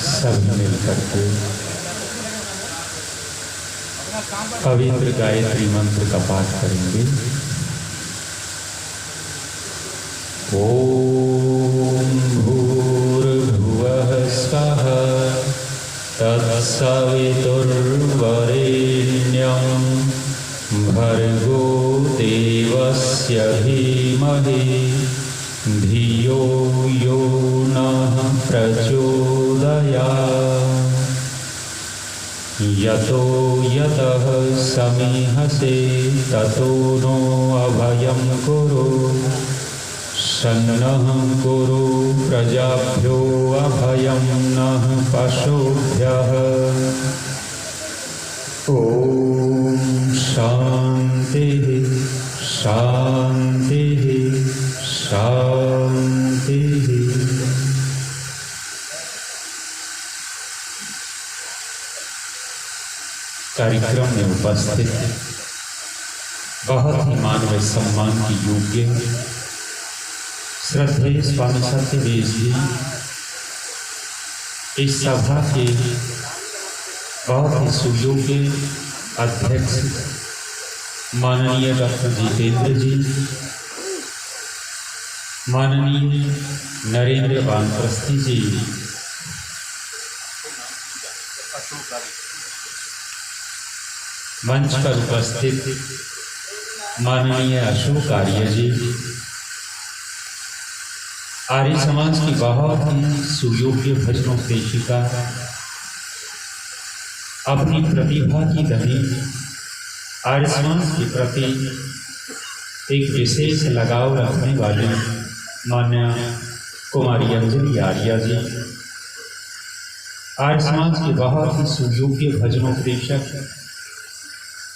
सभी मिलकर के पवित्र गायत्री मंत्र का पाठ करेंगे। ओम भूर्भुवः स्वः तत्सवितुर्वरेण्यं भर्गो देवस्य धीमहि धियो यो नः प्रचोदयात्। यतो यतः समीहसे ततो नो अभयं कुरु सन्नः कुरु प्रजाभ्यो अभयं नः पशुभ्यः। ॐ शान्तिः शान्तिः शान्तिः। कार्यक्रम में उपस्थित बहुत ही मानवीय सम्मान की योग्य श्रद्धेय स्वामी सत्यदेव जी, इस सभा के बहुत ही सुयोग्य अध्यक्ष माननीय डॉक्टर जितेंद्र जी, माननीय नरेंद्र वानप्रस्थी जी, मंच पर उपस्थित माननीय अशोक आर्य जी, आर्य समाज की बहुत ही सुयोग्य भजनों प्रेषिका, अपनी प्रतिभा की धनी, आर्य समाज के प्रति एक विशेष लगाव रखने वाली मान्य कुमारी अंजलि आर्य जी, आर्य समाज के बहुत ही सुयोग्य भजनों प्रेषक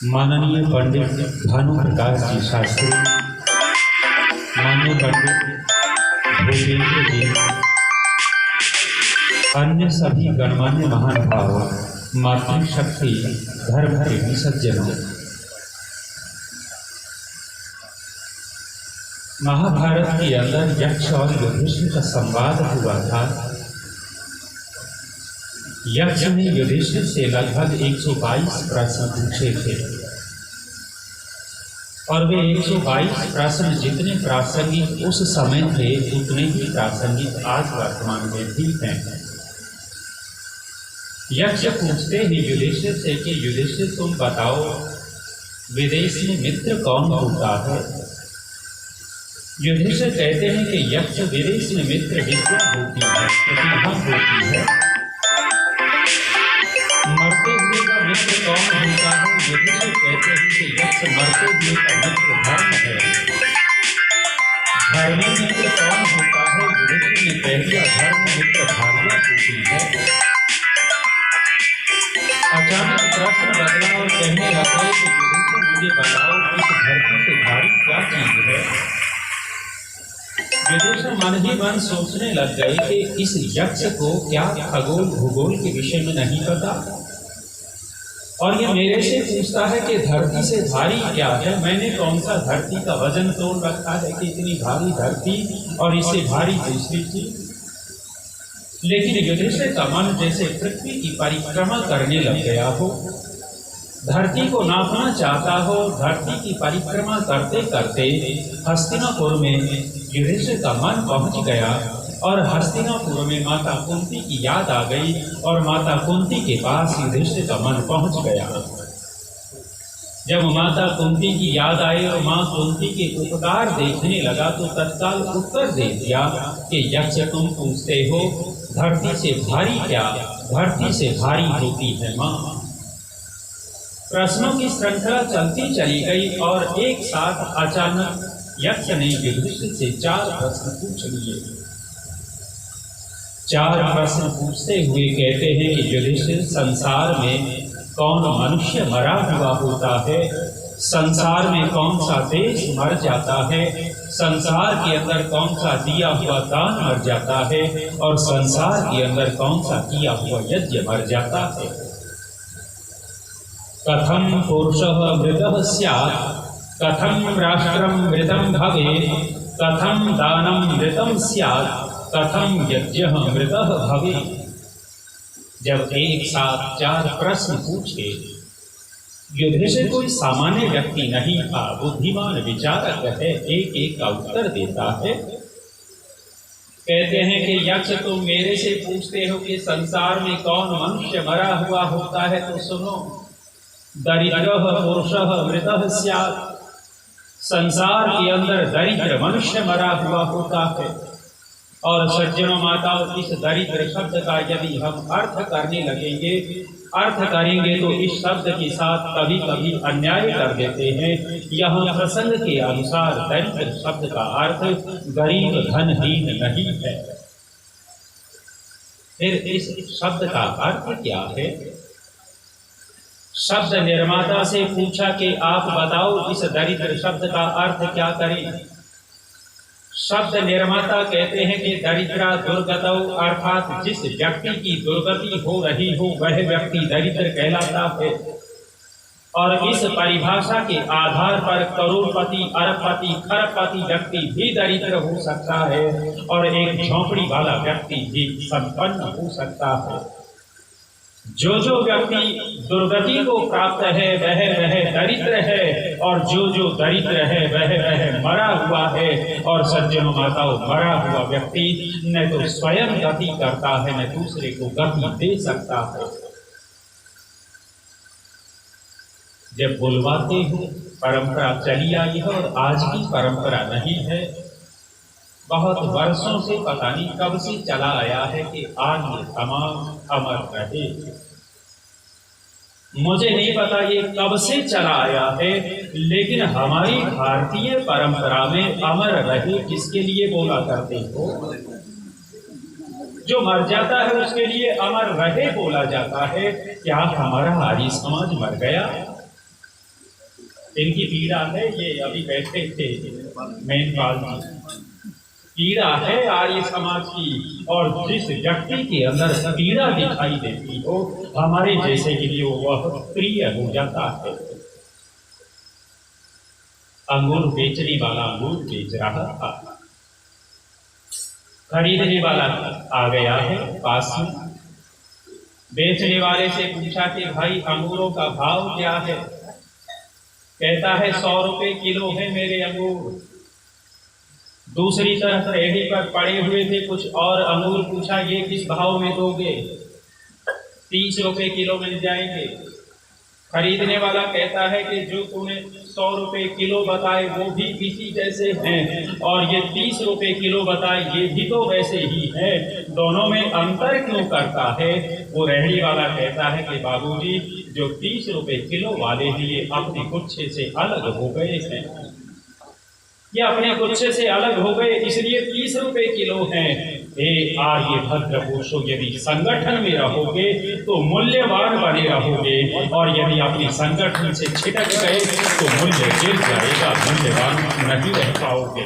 माननीय पंडित भानु प्रकाश जी शास्त्री, माननीय पंडित भूपेंद्र जी, अन्य सभी गणमान्य महानुभाव, मातृशक्ति धर्म प्रेमी सज्जनों, महाभारत के अंदर यक्ष और युधिष्ठिर का संवाद हुआ था। यक्ष ने युधिष्ठिर से लगभग 122 प्रश्न पूछे थे और वे 122 प्रश्न जितने प्रासंगिक उस समय थे उतने ही प्रासंगिक आज वर्तमान में भी हैं। यक्ष पूछते हैं युधिष्ठिर से कि युधिष्ठिर तुम बताओ विदेश में मित्र कौन होता है। युधिष्ठिर कहते हैं कि यक्ष विदेश में मित्र विद्या होती है, प्रतिभा होती है। मरते हुए का मित्र कौन होता है। युधिष्ठिर कहते हैं कि यक्ष मरते हुए का मित्र धर्म है। धर्मी मित्र कौन होता है। युधिष्ठिर ने कह दिया धर्म मित्र भार्या होती है। अचानक प्रश्न बदला और कहने लगे कि युधिष्ठिर मुझे बताओ इस धरती से भारी क्या चीज है। युधिष्ठिर मन ही मन सोचने लग गए कि इस यक्ष को क्या खगोल भूगोल के विषय में नहीं पता और ये मेरे से पूछता है कि धरती से भारी क्या है। मैंने कौन सा धरती का वजन तोल रखा है कि इतनी भारी धरती और इससे भारी दूसरी चीज। लेकिन युधिष्ठिर का मन जैसे पृथ्वी की परिक्रमा करने लग गया हो, धरती को नापना चाहता हो। धरती की परिक्रमा करते करते हस्तिनापुर में युधिष्ठिर का मन पहुंच गया और हस्तिनापुर में माता कुंती की याद आ गई और माता कुंती के पास युधिष्ठिर का मन पहुंच गया। जब माता कुंती की याद आई और मां कुंती के उपकार देखने लगा तो तत्काल उत्तर दे दिया कि यक्ष तुम पूछते हो धरती से भारी क्या, धरती से भारी होती है मां। प्रश्नों की श्रृंखला चलती चली गई और एक साथ अचानक यक्ष ने युधिष्ठिर से 4 प्रश्न पूछ लिए। 4 प्रश्न पूछते हुए कहते हैं कि युधिष्ठिर संसार में कौन मनुष्य मरा हुआ होता है, संसार में कौन सा देश मर जाता है, संसार के अंदर कौन सा दिया हुआ दान मर जाता है और संसार के अंदर कौन सा किया हुआ यज्ञ मर जाता है। कथम पुरुषः मृतः स्यात्, कथम राष्ट्रं मृतं भवेत्, कथम दानं मृतं स्यात्, कथम यज्ञः मृतः भवे। जब एक साथ 4 प्रश्न पूछे, युधिष्ठिर कोई सामान्य व्यक्ति नहीं था, बुद्धिमान विचारक है, एक एक का उत्तर देता है। कहते हैं कि यक्ष तुम मेरे से पूछते हो कि संसार में कौन मनुष्य मरा हुआ होता है, तो सुनो, दरिद्रः पुरुषः मृतः स्यात्। संसार के अंदर दरिद्र मनुष्य मरा हुआ होता है। और सज्जनों माताओं, इस दरिद्र शब्द का यदि हम अर्थ करने लगेंगे, अर्थ करेंगे तो इस शब्द के साथ कभी कभी अन्याय कर देते हैं। यहाँ प्रसंग के अनुसार दरिद्र शब्द का अर्थ गरीब धनहीन नहीं है। फिर इस शब्द का अर्थ क्या है? शब्द निर्माता से पूछा कि आप बताओ इस दरिद्र शब्द का अर्थ क्या करें। शब्द निर्माता कहते हैं कि दरिद्रा दुर्गतौ, अर्थात जिस व्यक्ति की दुर्गति हो रही हो वह व्यक्ति दरिद्र कहलाता है। और इस परिभाषा के आधार पर करोड़पति, अरबपति, खरबपति व्यक्ति भी दरिद्र हो सकता है और एक झोंपड़ी वाला व्यक्ति भी संपन्न हो सकता है। जो जो व्यक्ति दुर्गति को प्राप्त है वह दरिद्र है, और जो दरिद्र है वह मरा हुआ है। और सज्जनों माताओं, मरा हुआ व्यक्ति न तो स्वयं गति करता है न दूसरे को गति दे सकता है। जब बुलवाते हो, परंपरा चली आई है और आज की परंपरा नहीं है, बहुत वर्षों से, पता नहीं कब से चला आया है कि आर्य समाज अमर रहे। मुझे नहीं पता ये कब से चला आया है, लेकिन हमारी भारतीय परंपरा में अमर रहे किसके लिए बोला करते हो? जो मर जाता है उसके लिए अमर रहे बोला जाता है। क्या हमारा आर्य समाज मर गया? इनकी पीड़ा है, ये अभी बैठे थे मेनपाल जी, पीड़ा है आर्य समाज की। और जिस व्यक्ति के अंदर पीड़ा दिखाई देती हो, हमारे जैसे के लिए वह प्रिय हो जाता है। अंगूर बेचने वाला अंगूर बेच रहा था, खरीदने वाला आ गया है पास में। बेचने वाले से पूछा कि भाई अंगूरों का भाव क्या है? कहता है 100 रुपए किलो है मेरे अंगूर। दूसरी तरफ रेहड़ी पर पड़े हुए थे कुछ और अंगूर, पूछा ये किस भाव में दोगे? 30 रुपए किलो मिल जाएंगे। खरीदने वाला कहता है कि जो तूने 100 रुपए किलो बताए वो भी इसी जैसे हैं, और ये 30 रुपए किलो बताए ये भी तो वैसे ही है, दोनों में अंतर क्यों करता है? वो रेहड़ी वाला कहता है कि बाबूजी, जो 30 रुपए किलो वाले हैं ये अपने गुच्छे से अलग हो गए हैं, ये अपने गुच्छे से अलग हो गए, इसलिए 30 रुपए किलो हैं। हे आर्य भद्र पुरुषों, यदि संगठन में रहोगे तो मूल्यवान बने रहोगे, और यदि अपने संगठन से छिटक गए तो मूल्य गिर जाएगा, मूल्यवान नहीं रह पाओगे।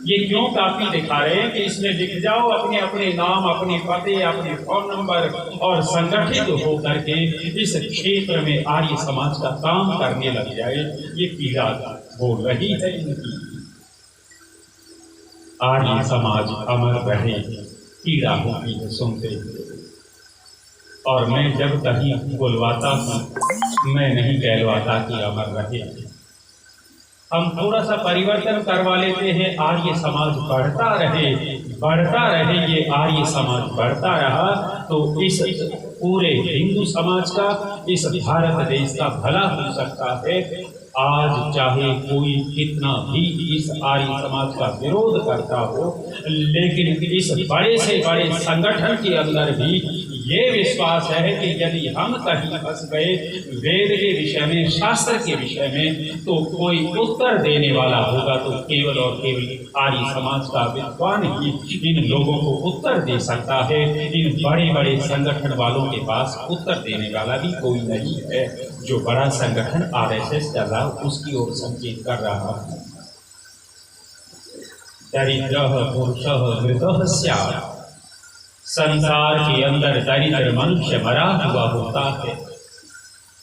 ये क्यों काफी दिखा रहे हैं कि इसमें लिख जाओ अपने अपने नाम, अपने पते, अपने फोन नंबर, और संगठित होकर के इस क्षेत्र में आर्य समाज का काम करने लग जाए। ये पीड़ा बोल रही है इनकी। आर्य समाज अमर रहे, पीड़ा होती है सुनते हुए। और मैं जब कहीं बुलवाता हूँ, मैं नहीं कहलवाता कि अमर रहे। हम थोड़ा सा परिवर्तन करवा लेते हैं, आर्य समाज बढ़ता रहे, बढ़ता रहे। ये आर्य समाज बढ़ता रहा तो इस पूरे हिंदू समाज का, इस भारत देश का भला हो सकता है। आज चाहे कोई कितना भी इस आर्य समाज का विरोध करता हो, लेकिन इस बड़े से बड़े संगठन के अंदर भी ये विश्वास है कि यदि हम कहीं फंस गए वेद के विषय में, शास्त्र के विषय में, तो कोई उत्तर देने वाला होगा तो केवल और केवल आर्य समाज का विद्वान ही इन लोगों को उत्तर दे सकता है। इन बड़े बड़े संगठन वालों के पास उत्तर देने वाला भी कोई नहीं है। जो बड़ा संगठन आरएसएस चल रहा उसकी ओर संकेत कर रहा है। दरिद्रः पुरुषः मृतः स्यात्। संसार के अंदर दरिद्र मनुष्य मरा हुआ होता है,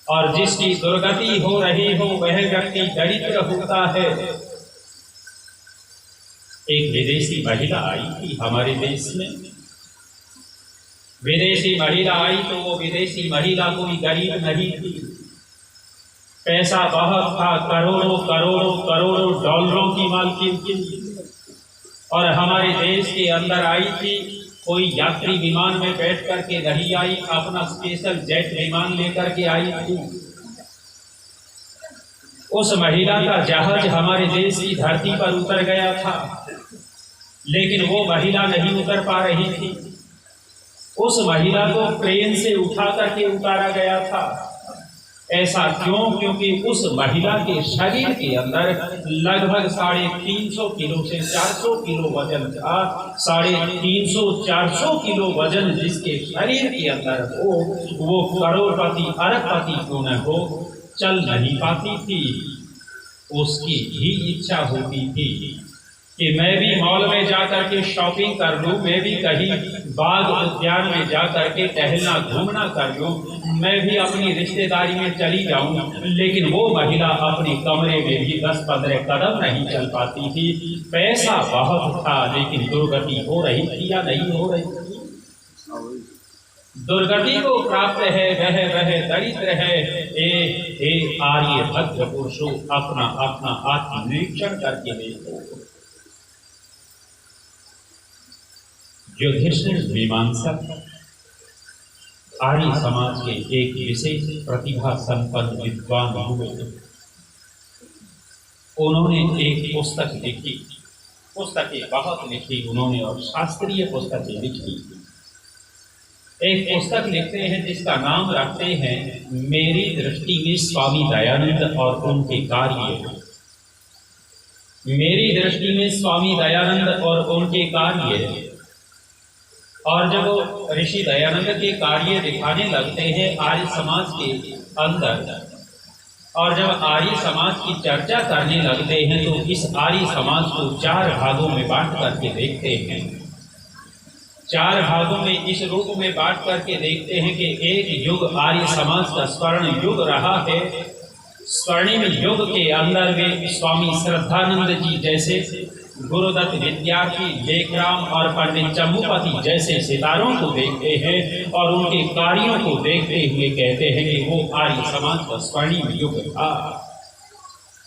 और जिसकी दुर्गति हो रही हो वह व्यक्ति दरिद्र होता है। एक विदेशी महिला आई थी हमारे देश में। विदेशी महिला आई तो वो विदेशी महिला कोई गरीब नहीं थी, पैसा बहुत था, करोड़ों करोड़ों करोड़ों डॉलरों की मालकिन थी। और हमारे देश के अंदर आई थी, कोई यात्री विमान में बैठ करके नहीं आई, अपना स्पेशल जेट विमान लेकर के आई थी। उस महिला का जहाज हमारे देश की धरती पर उतर गया था, लेकिन वो महिला नहीं उतर पा रही थी। उस महिला को ट्रेन से उठा करके उतारा गया था। ऐसा क्यों? क्योंकि उस महिला के शरीर के अंदर लगभग 350 किलो से 400 किलो वजन था। 350-400 किलो वजन जिसके शरीर के अंदर हो, वो करोड़पति अरबपति क्यों न हो, चल नहीं पाती थी। उसकी भी इच्छा होती थी कि मैं भी मॉल में जाकर के शॉपिंग कर लूं, मैं भी कहीं बाग उद्यान में जाकर के टहलना घूमना कर लूं, मैं भी अपनी रिश्तेदारी में चली जाऊं। लेकिन वो महिला अपने कमरे में भी 10-15 कदम नहीं चल पाती थी। पैसा बहुत था, लेकिन दुर्गति हो रही थी या नहीं हो रही थी? दुर्गति को प्राप्त है वह दरिद्र है। हे आर्य भद्र पुरुषों, अपना अपना आत्मनिरीक्षण करके देखो। युधिष्ठिर मीमांसक आर्य समाज के एक विशेष प्रतिभा संपन्न विद्वान हुए। उन्होंने एक पुस्तक लिखी, पुस्तकें बहुत लिखी उन्होंने और शास्त्रीय पुस्तकें लिखी। एक पुस्तक लिखते हैं जिसका नाम रखते हैं मेरी दृष्टि में स्वामी दयानंद और उनके कार्य। मेरी दृष्टि में स्वामी दयानंद और उनके कार्य। और जब ऋषि दयानंद के कार्य दिखाने लगते हैं आर्य समाज के अंदर, और जब आर्य समाज की चर्चा करने लगते हैं, तो इस आर्य समाज को 4 भागों में बांट करके देखते हैं। 4 भागों में इस रूप में बांट करके देखते हैं कि एक युग आर्य समाज का स्वर्ण युग रहा है। स्वर्णिम युग के अंदर वे स्वामी श्रद्धानंद जी जैसे, गुरुदत्त विद्यार्थी, लेखराम और पंडित चम्मूपति जैसे सितारों को देखते हैं और उनके कार्यों को देखते हुए कहते हैं कि वो आर्य समाज का स्वर्णिम युग था।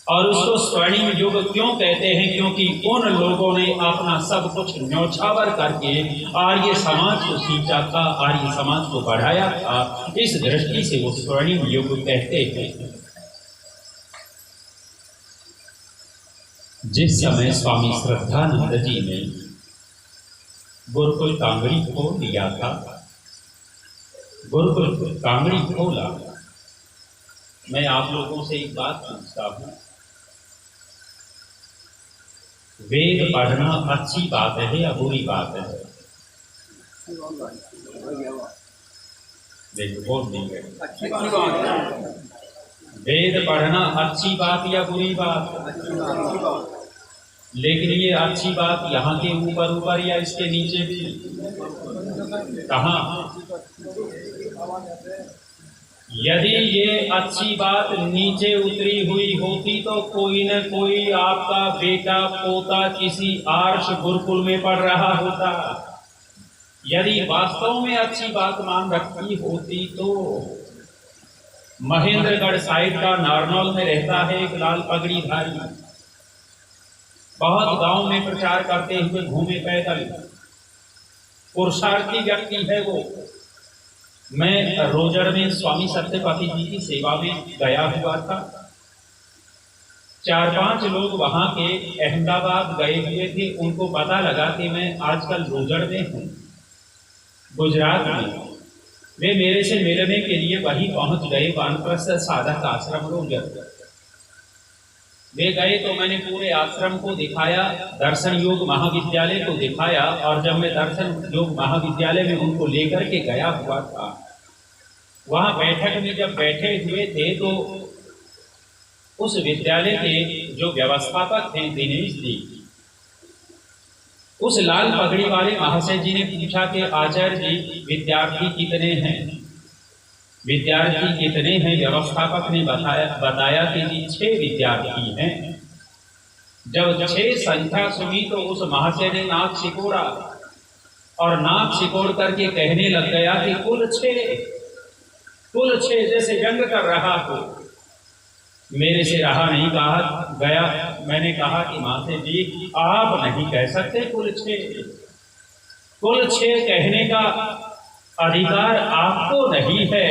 और उसको स्वर्णिम युग क्यों कहते हैं? क्योंकि उन लोगों ने अपना सब कुछ न्योछावर करके आर्य समाज को सींचा था, आर्य समाज को बढ़ाया था। इस दृष्टि से वो स्वर्णिम युग कहते हैं। जिस समय स्वामी श्रद्धानंद जी ने गुरुकुल कांगड़ी खोल दिया था, गुरुकुल कांगड़ी खोला, मैं आप लोगों से एक बात पूछता हूं, वेद पढ़ना अच्छी बात है या बुरी बात है? बोल देंगे, वेद पढ़ना अच्छी बात या बुरी बात? लेकिन ये अच्छी बात यहाँ के ऊपर या इसके नीचे भी? कहाँ? यदि ये अच्छी बात नीचे उतरी हुई होती तो कोई न कोई आपका बेटा पोता किसी आर्ष गुरुकुल में पढ़ रहा होता। यदि वास्तव में अच्छी बात मान रखी होती तो महेंद्रगढ़ साइड का नारनौल में रहता है एक लाल पगड़ी धारी, बहुत गांव में प्रचार करते हुए घूमे पैदल, पुरुषार्थी व्यक्ति है वो। मैं रोजड़ में स्वामी सत्यपति जी की सेवा में गया हुआ था। 4-5 लोग वहां के अहमदाबाद गए हुए थे। उनको पता लगा कि मैं आजकल रोजड़ में हूँ, गुजरात में। वे मेरे से मिलने के लिए वहीं पहुंच गए, वानप्रस्थ साधक आश्रम रोजड़। वे गए तो मैंने पूरे आश्रम को दिखाया, दर्शन योग महाविद्यालय को दिखाया। और जब मैं दर्शन योग महाविद्यालय में उनको लेकर के गया हुआ था, वहां बैठक में जब बैठे हुए थे तो उस विद्यालय के जो व्यवस्थापक थे दिनेश जी, उस लाल पगड़ी वाले महाशय जी ने पूछा कि आचार्य जी विद्यार्थी कितने हैं? विद्यार्थी कितने हैं? व्यवस्थापक ने बताया कि जी 6 विद्यार्थी हैं। जब 6 संख्या सुनी तो उस महाशय ने नाक सिकोड़ा और नाक सिकोड़ करके कहने लग गया कि कुल 6 जैसे जंग कर रहा हो। मेरे से रहा नहीं कहा गया। मैंने कहा कि माता जी आप नहीं कह सकते कुल 6 कहने का अधिकार आपको नहीं है।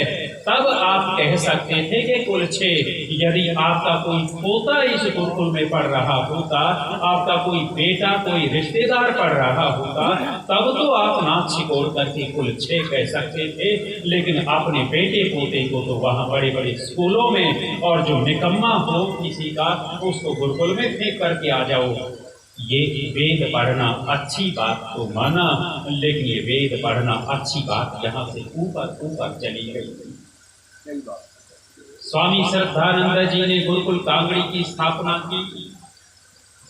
तब आप कह सकते थे कि कुल 6। यदि आपका कोई पोता इस गुरुकुल में पढ़ रहा होता, आपका कोई बेटा कोई रिश्तेदार पढ़ रहा होता, तब तो आप नाक सिकोड़ करके कुल 6 कह सकते थे। लेकिन अपने बेटे पोते को तो वहाँ बड़े बड़े स्कूलों में, और जो निकम्मा हो किसी का उसको गुरुकुल में फेंक करके आ जाओ। ये वेद पढ़ना अच्छी बात तो माना, लेकिन ये वेद पढ़ना अच्छी बात यहाँ से ऊपर चली गई। स्वामी श्रद्धानंद जी ने गुरुकुल कांगड़ी की स्थापना की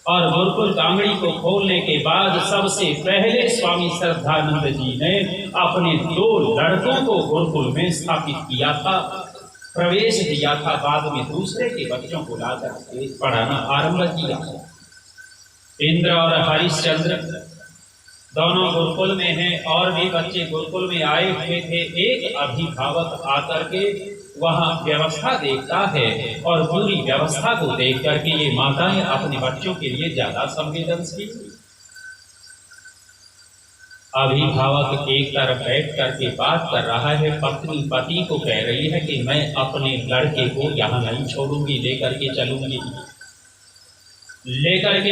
और गुरुकुल कांगड़ी को खोलने के बाद सबसे पहले स्वामी श्रद्धानंद जी ने अपने 2 लड़कों को गुरुकुल में स्थापित किया था, प्रवेश दिया था। बाद में दूसरे के बच्चों को लाकर पढ़ाना आरंभ किया। इंद्र और हरिश्चंद्र दोनों गुरुकुल में हैं और भी बच्चे गुरुकुल में आए हुए थे। एक अभिभावक आकर के वहाँ व्यवस्था देखता है और पूरी व्यवस्था को देख करके ये माताएं अपने बच्चों के लिए ज्यादा संवेदनशील। अभिभावक एक तरफ बैठ करके बात कर रहा है, पत्नी पति को कह रही है कि मैं अपने लड़के को यहाँ नहीं छोड़ूंगी, लेकर के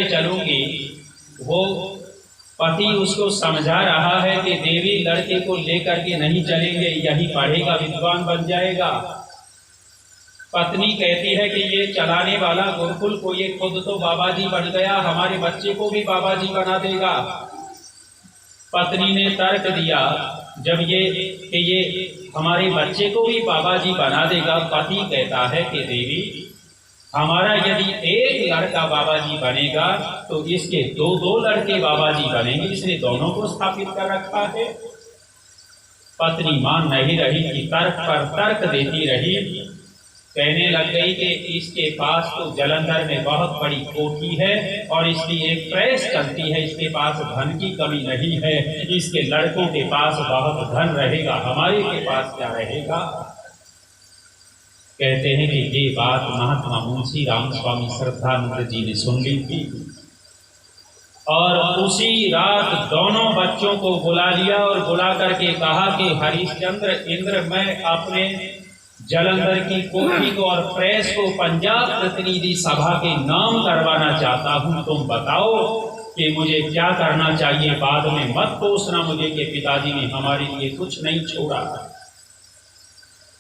चलूंगी। वो पति उसको समझा रहा है कि देवी लड़के को लेकर के नहीं चलेंगे, यही पढ़ेगा विद्वान बन जाएगा। पत्नी कहती है कि ये चलाने वाला गुरुकुल को ये खुद तो बाबा जी बन गया, हमारे बच्चे को भी बाबा जी बना देगा। पत्नी ने तर्क दिया जब ये हमारे बच्चे को भी बाबा जी बना देगा। पति कहता है कि देवी हमारा यदि एक लड़का बाबा जी बनेगा तो इसके 2 लड़के बाबा जी बनेंगे, इसने दोनों को स्थापित कर रखा है। पत्नी मान नहीं रही कि तर्क पर तर्क देती रही। कहने लग गई कि इसके पास तो जलंधर में बहुत बड़ी कोठी है और इसकी एक प्रेस चलती है, इसके पास धन की कमी नहीं है, इसके लड़कों के पास बहुत धन रहेगा, हमारे के पास क्या रहेगा। कहते हैं कि ये बात महात्मा मुंशी राम स्वामी श्रद्धानंद जी ने सुन ली थी और उसी रात दोनों बच्चों को बुला लिया और बुला करके कहा कि हरिश्चंद्र, इंद्र, मैं अपने जलंधर की कोठी को और प्रेस को पंजाब प्रतिनिधि सभा के नाम करवाना चाहता हूँ। तुम बताओ कि मुझे क्या करना चाहिए। बाद में मत पूछना मुझे कि पिताजी ने हमारे लिए कुछ नहीं छोड़ा।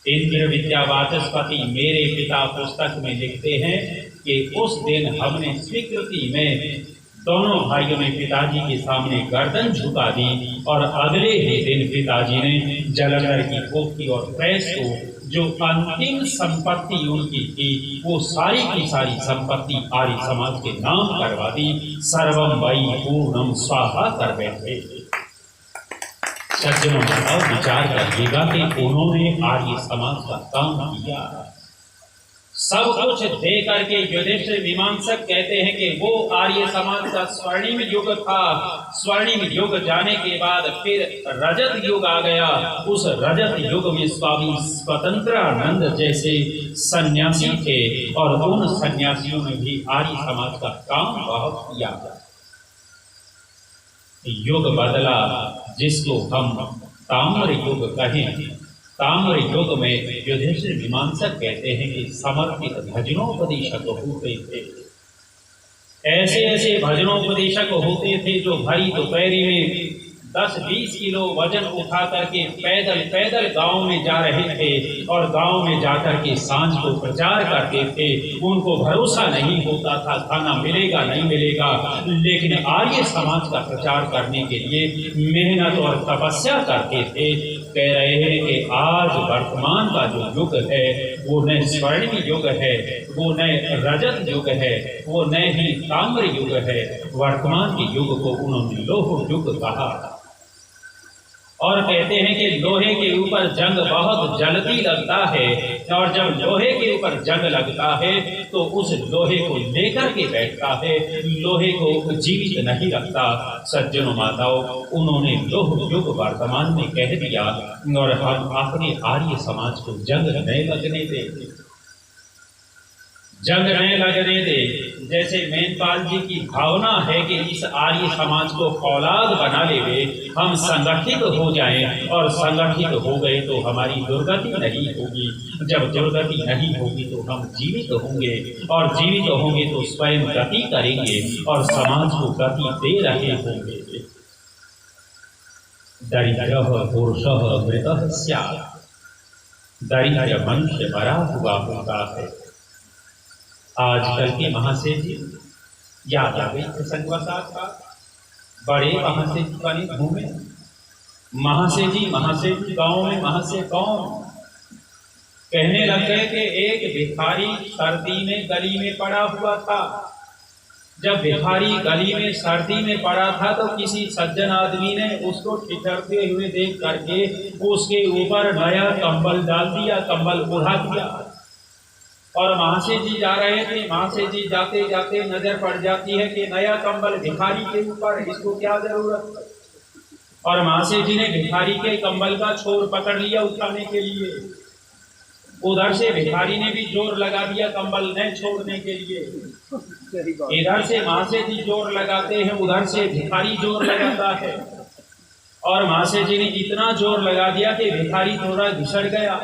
इंद्र विद्यावाचस्पति मेरे पिता पुस्तक में लिखते हैं कि उस दिन हमने स्वीकृति में दोनों भाइयों ने पिताजी के सामने गर्दन झुका दी और अगले ही दिन पिताजी ने जलंधर की कोठी और प्रेस को जो अंतिम संपत्ति उनकी थी वो सारी की सारी संपत्ति आर्य समाज के नाम करवा दी। सर्वम वै पूर्णम स्वाहा कर बैठे। सज्जनों बताओ, विचार करिएगा कि उन्होंने आर्य समाज का काम किया। सब कुछ दे करके युधिष्ठिर मीमांसक कहते हैं कि वो आर्य समाज का स्वर्णिम युग था। स्वर्णिम युग जाने के बाद फिर रजत युग आ गया। उस रजत युग में स्वामी स्वतंत्रानंद जैसे सन्यासी थे और उन सन्यासियों ने भी आर्य समाज का काम बहुत किया। युग बदला, जिसको हम ताम्र युग कहें। ताम्र युग में युधिष्ठिर मीमांसक कहते हैं कि समर्पित भजनोपदेशक होते थे। ऐसे ऐसे भजनोपदेशक होते थे जो भरी दोपहरी में 10-20 किलो वजन उठा करके पैदल पैदल गांव में जा रहे थे और गांव में जाकर के सांझ को प्रचार करते थे। उनको भरोसा नहीं होता था खाना मिलेगा नहीं मिलेगा, लेकिन आर्य समाज का प्रचार करने के लिए मेहनत और तपस्या करते थे। कह रहे हैं कि आज वर्तमान का जो युग है वो न स्वर्णिम युग है, वो न रजत युग है, वो न ही ताम्र युग है। वर्तमान के युग को उन्होंने लोह युग कहा और कहते हैं कि लोहे के ऊपर जंग बहुत जल्दी लगता है, और जब लोहे के ऊपर जंग लगता है तो उस लोहे को लेकर के बैठता है, लोहे को जीवित नहीं रखता। सज्जनों माताओं, उन्होंने लोह युग वर्तमान में कह दिया, और हम अपने आर्य समाज को जंग नहीं लगने दे, जंग नहीं लगने दे। जैसे मेनपाल जी की भावना है कि इस आर्य समाज को औलाद बना लेवे, हम संगठित हो जाएं, और संगठित हो गए तो हमारी दुर्गति नहीं होगी। जब दुर्गति नहीं होगी तो हम जीवित होंगे, और जीवित होंगे तो स्वयं गति करेंगे और समाज को गति दे रहे होंगे। दरिद्र पुरुष मृतः स्यात्, दरिद्र मनुष्य मरा हुआ होता है। आजकल के महाशय जी याद आ गई प्रसंगवशात का, बड़े महाशय जी बने घूमे, महाशय जी गाँव में महाशय कौन, कहने लग गए कि एक भिखारी सर्दी में गली में पड़ा हुआ था। जब भिखारी गली में सर्दी में पड़ा था तो किसी सज्जन आदमी ने उसको ठिठुरते हुए देख करके उसके ऊपर नया कंबल डाल दिया, कंबल ओढ़ा दिया। और महाशय जी जा रहे थे, महाशय जी जाते जाते नजर पड़ जाती है कि नया कंबल भिखारी के ऊपर, इसको क्या जरूरत। और महाशय जी ने भिखारी के कंबल का छोर पकड़ लिया उठाने के लिए। उधर से भिखारी ने भी जोर लगा दिया कंबल न छोड़ने के लिए। इधर से महाशय जी जोर लगाते हैं, उधर से भिखारी जोर लगाता है। और महाशय जी ने इतना जोर लगा दिया कि भिखारी थोड़ा घिसड़ गया।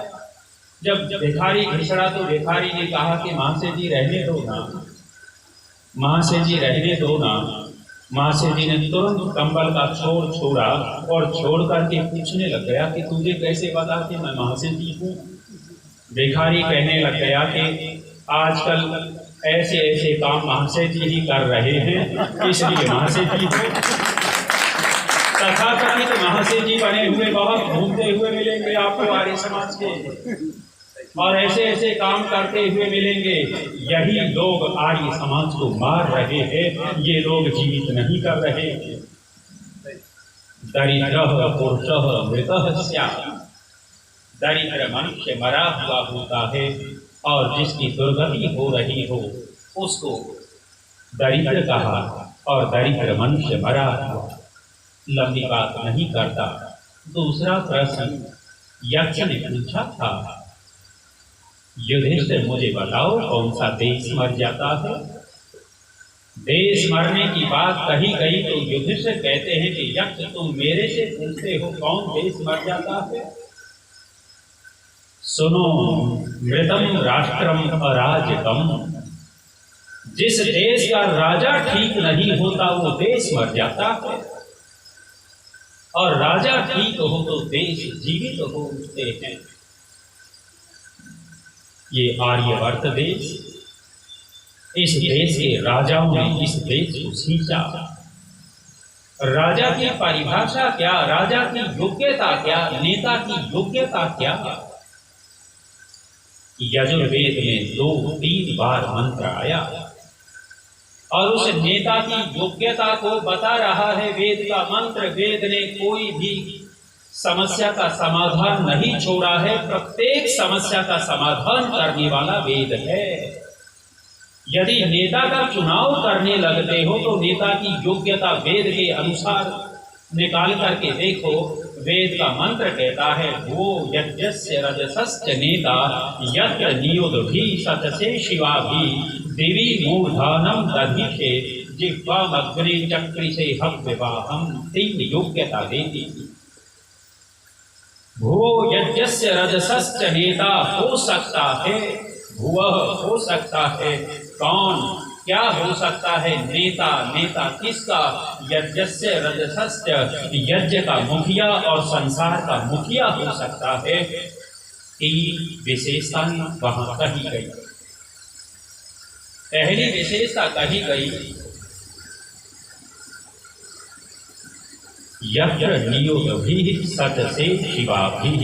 जब भिखारी घिसड़ा तो भिखारी ने कहा कि महाशय जी रहने दो ना, महाशय जी रहने दो ना। महाशय जी ने तुरंत कंबल का छोर छोड़ा और छोड़ करके पूछने लग गया कि तुझे कैसे पता कि मैं महाशय जी हूँ। भिखारी कहने लग गया कि आजकल ऐसे ऐसे काम महाशय जी ही कर रहे हैं, इसलिए महाशय जी हूँ। तथाकथित महाशय जी बने हुए बहुत घूमते हुए मिलेंगे आपको आर्य समाज के, और ऐसे ऐसे काम करते हुए मिलेंगे। यही लोग आर्य समाज को मार रहे हैं, ये लोग जीवित नहीं कर रहे। दरिद्र पुरुष मृतः स्यात्, दरिद्र मनुष्य मरा हुआ होता है, और जिसकी दुर्गति हो रही हो उसको दरिद्र कहा, और दरिद्र मनुष्य मरा हुआ। लंबी बात नहीं करता। दूसरा प्रश्न यक्ष ने पूछा था, युधिष्ठिर मुझे बताओ कौन सा देश मर जाता है। देश मरने की बात कही गई तो युधिष्ठिर कहते हैं कि यक्ष तुम मेरे से पूछते हो कौन देश मर जाता है। सुनो, मृतम राष्ट्रम अराजकम, जिस देश का राजा ठीक नहीं होता वो देश मर जाता है, और राजा ठीक हो तो देश जीवित हो उठते हैं। ये आर्यवर्त देश, इस देश के राजाओं ने इस देश को सींचा। राजा की परिभाषा क्या, राजा की योग्यता क्या, नेता की योग्यता क्या। यजुर्वेद में 2-3 बार मंत्र आया, और उस नेता की योग्यता को बता रहा है वेद का मंत्र। वेद ने कोई भी समस्या का समाधान नहीं छोड़ा है, प्रत्येक समस्या का समाधान करने वाला वेद है। यदि नेता का चुनाव करने लगते हो तो नेता की योग्यता वेद के अनुसार निकाल करके देखो। वेद का मंत्र कहता है, वो यज्ञस्य रजसश्च नेता यत्र नियोदभी सतसे शिवाभि देवी मूर्धानम दधिषे जिह्वामग्रे चक्रिषे हव्यवाहम। 3 योग्यता देती। भुवो यज्ञस्य रजसश्च नेता हो सकता है, भुवः हो सकता है, कौन क्या हो सकता है नेता। नेता किसका, यज्ञस्य रजसश्च, यज्ञ का मुखिया और संसार का मुखिया हो सकता है। 3 विशेषताएं वहां कही गई। पहली विशेषता कही गई, यत्र नियोगभिः सतसे शिवाभिः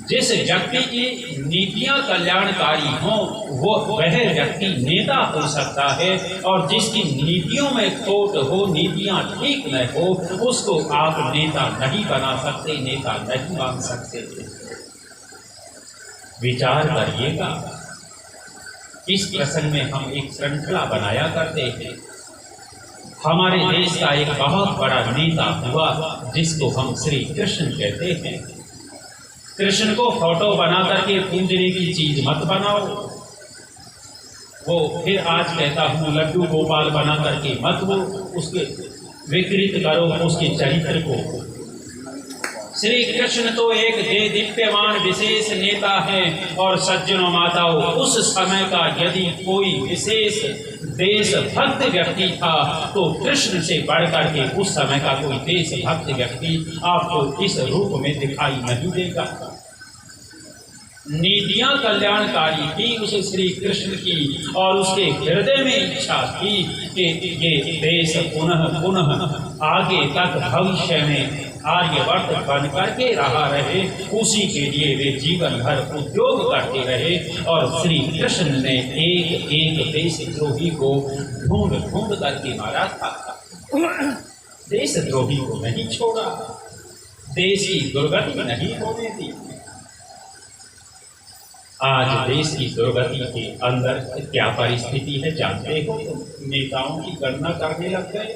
जिस व्यक्ति की नीतियां कल्याणकारी हों वह व्यक्ति नेता हो सकता है, और जिसकी नीतियों में खोट हो, नीतियां ठीक न हो, उसको आप नेता नहीं बना सकते, नेता नहीं मान सकते। विचार करिएगा। इस प्रसंग में हम एक श्रृंखला बनाया करते हैं। हमारे देश का एक बहुत बड़ा नेता हुआ जिसको हम श्री कृष्ण कहते हैं। कृष्ण को फोटो बना करके पूजने की चीज मत बनाओ। वो फिर आज कहता हूँ लड्डू गोपाल बना करके मत वो उसके विकृत करो उसके चरित्र को। श्री कृष्ण तो एक दिव्यमान विशेष नेता है। और सज्जनों माताओं, उस समय का यदि कोई विशेष देशभक्त व्यक्ति था तो कृष्ण से बढ़कर के उस समय का कोई देशभक्त व्यक्ति आपको इस रूप में दिखाई नहीं देगा। नीतियां कल्याणकारी थी उस श्री कृष्ण की, और उसके हृदय में इच्छा थी कि ये देश पुनः पुनः आगे तक भविष्य में आर्यवर्त बन करके रहा रहे। उसी के लिए वे जीवन भर उद्योग करते रहे। और श्री कृष्ण ने एक एक देशद्रोही को ढूंढ ढूंढ करके मारा था। देशद्रोही को नहीं छोड़ा, देश की दुर्गति नहीं होने दी। आज देश की दुर्गति के अंदर क्या परिस्थिति है जानते हो? नेताओं की गणना करने लग गए।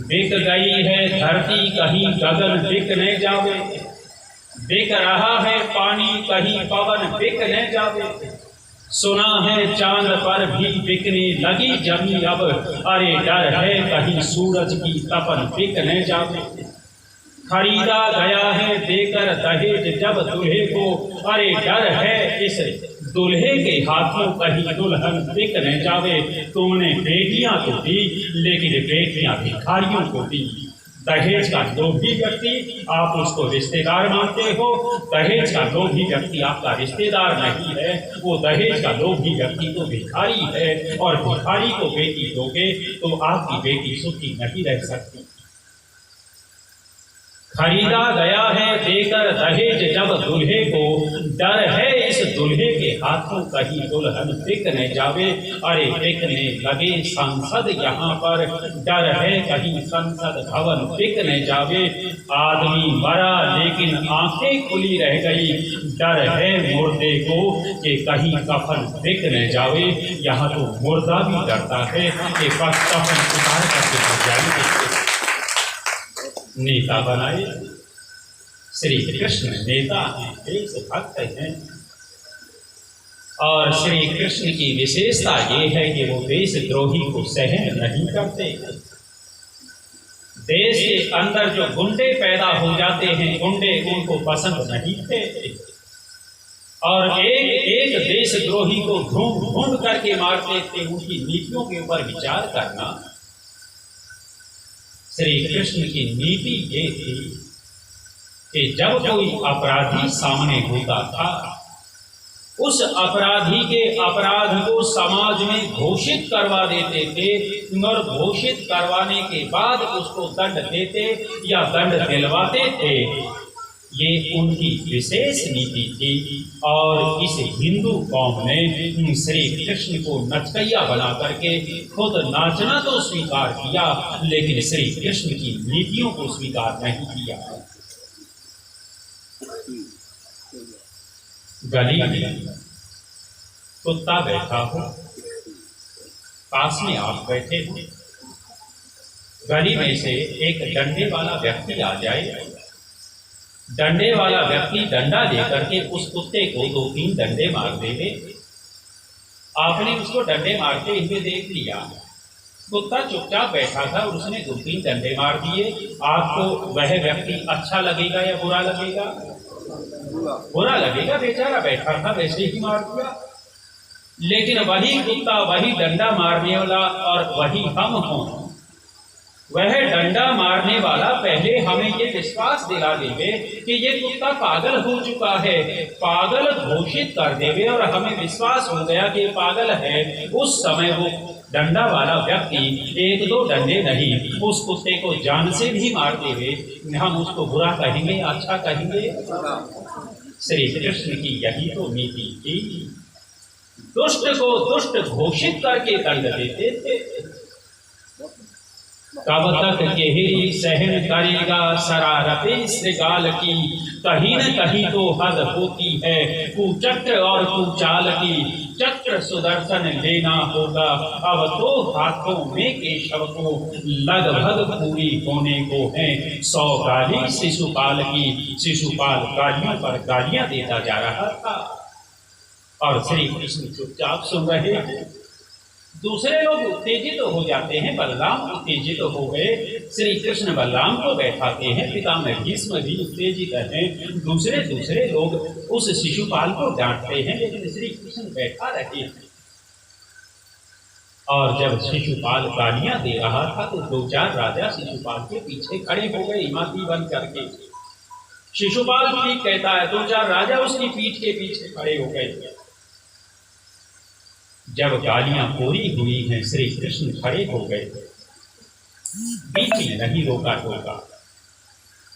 बिक गई है धरती कहीं गगन बिक न जावे, बिक रहा है पानी कहीं पवन बिक न जावे, सुना है चांद पर भी बिकने लगी जमी अब, अरे डर है कहीं सूरज की तपन बिक न जावे। खरीदा गया है देकर दहेज जब दूल्हे को, अरे डर है इस दूल्हे के हाथों कहीं दुल्हन बिक न जावे। तुमने बेटियां तो दी लेकिन बेटियां भिखारियों को दी। दहेज का लोभी व्यक्ति आप उसको रिश्तेदार मानते हो, दहेज का लोभी व्यक्ति आपका रिश्तेदार नहीं है, वो दहेज का लोभी व्यक्ति तो भिखारी है। और भिखारी को बेटी दोगे तो आपकी बेटी सुखी नहीं रह सकती। खरीदा गया है देकर दहेज जब दूल्हे को, डर है इस दूल्हे के हाथों कहीं दुल्हन बिक न जावे। अरे बिकने लगे संसद यहाँ पर, डर है कहीं संसद भवन बिक न जावे। आदमी मरा लेकिन आंखें खुली रह गई, डर है मुर्दे को कि कहीं कफन बिक न जावे। यहाँ तो मुर्दा भी डरता है कि कफन उतार करके जाएंगे। नेता बनाए श्री कृष्ण नेता हैं, देशभक्त हैं। और श्री कृष्ण की विशेषता ये है कि वो देशद्रोही को सहन नहीं करते। देश के अंदर जो गुंडे पैदा हो जाते हैं, गुंडे उनको पसंद नहीं थे। और एक एक देशद्रोही को ढूंढ ढूंढ करके मारते थे। उनकी नीतियों के ऊपर विचार करना। श्री कृष्ण की नीति ये थी कि जब कोई अपराधी सामने होता था, उस अपराधी के अपराध को समाज में घोषित करवा देते थे, और घोषित करवाने के बाद उसको दंड देते या दंड दिलवाते थे। ये उनकी विशेष नीति थी। और इस हिंदू कौम ने श्री कृष्ण को नचकैया बना करके खुद नाचना तो स्वीकार किया, लेकिन श्री कृष्ण की नीतियों को स्वीकार नहीं किया। गली में कुत्ता बैठा हो, पास में आप बैठे हो, गली में से एक डंडे वाला व्यक्ति आ जाए। डंडे वाला व्यक्ति डंडा लेकर के उस कुत्ते को 2-3 डंडे मार देवे। आपने उसको डंडे मारते हुए देख लिया, कुत्ता चुपचाप बैठा था और उसने 2-3 डंडे मार दिए। आपको वह व्यक्ति अच्छा लगेगा या बुरा लगेगा? बुरा लगेगा, बेचारा बैठा था वैसे ही मार दिया। लेकिन वही कुत्ता, वही डंडा मारने वाला और वही हम हों, वह डंडा मारने वाला पहले हमें ये विश्वास दिला देवे कि ये कुत्ता पागल हो चुका है, पागल घोषित कर देवे और हमें विश्वास हो गया कि पागल है। उस समय वो डंडा वाला व्यक्ति 1-2 डंडे नहीं, उस कुत्ते को जान से भी मार देवे। हम उसको बुरा कहेंगे, अच्छा कहेंगे? श्री कृष्ण की यही तो नीति थी। दुष्ट को दुष्ट घोषित करके दंड देते थे। कब तक यही सहन करेगा शरारते श्रृगाल की, कहीं न कहीं तो हद होती है कुचक्र और कुचाल की। चक्र सुदर्शन लेना होगा अब तो हाथों में केशव को, लगभग पूरी होने को है 100 गाली शिशुपाल की। शिशुपाल गालियों पर गालियां देता जा रहा था और श्री कृष्ण चुपचाप सुन रहे हैं। दूसरे लोग उत्तेजित हो जाते हैं, बलराम उत्तेजित हो गए। श्री कृष्ण बलराम को बैठाते हैं, पितामह भीष्म भी उत्तेजित हैं। दूसरे लोग उस शिशुपाल को डांटते हैं, लेकिन श्री कृष्ण बैठा रहे हैं। और जब शिशुपाल गालियां दे रहा था तो 2-4 राजा शिशुपाल के पीछे खड़े हो गए इमादी बन करके। शिशुपाल ठीक कहता है, 2-4 राजा उसकी पीठ के पीछे खड़े हो गए। जब गालियां पूरी हुई हैं, श्री कृष्ण खड़े हो गए, बीच में नहीं रोका टोका,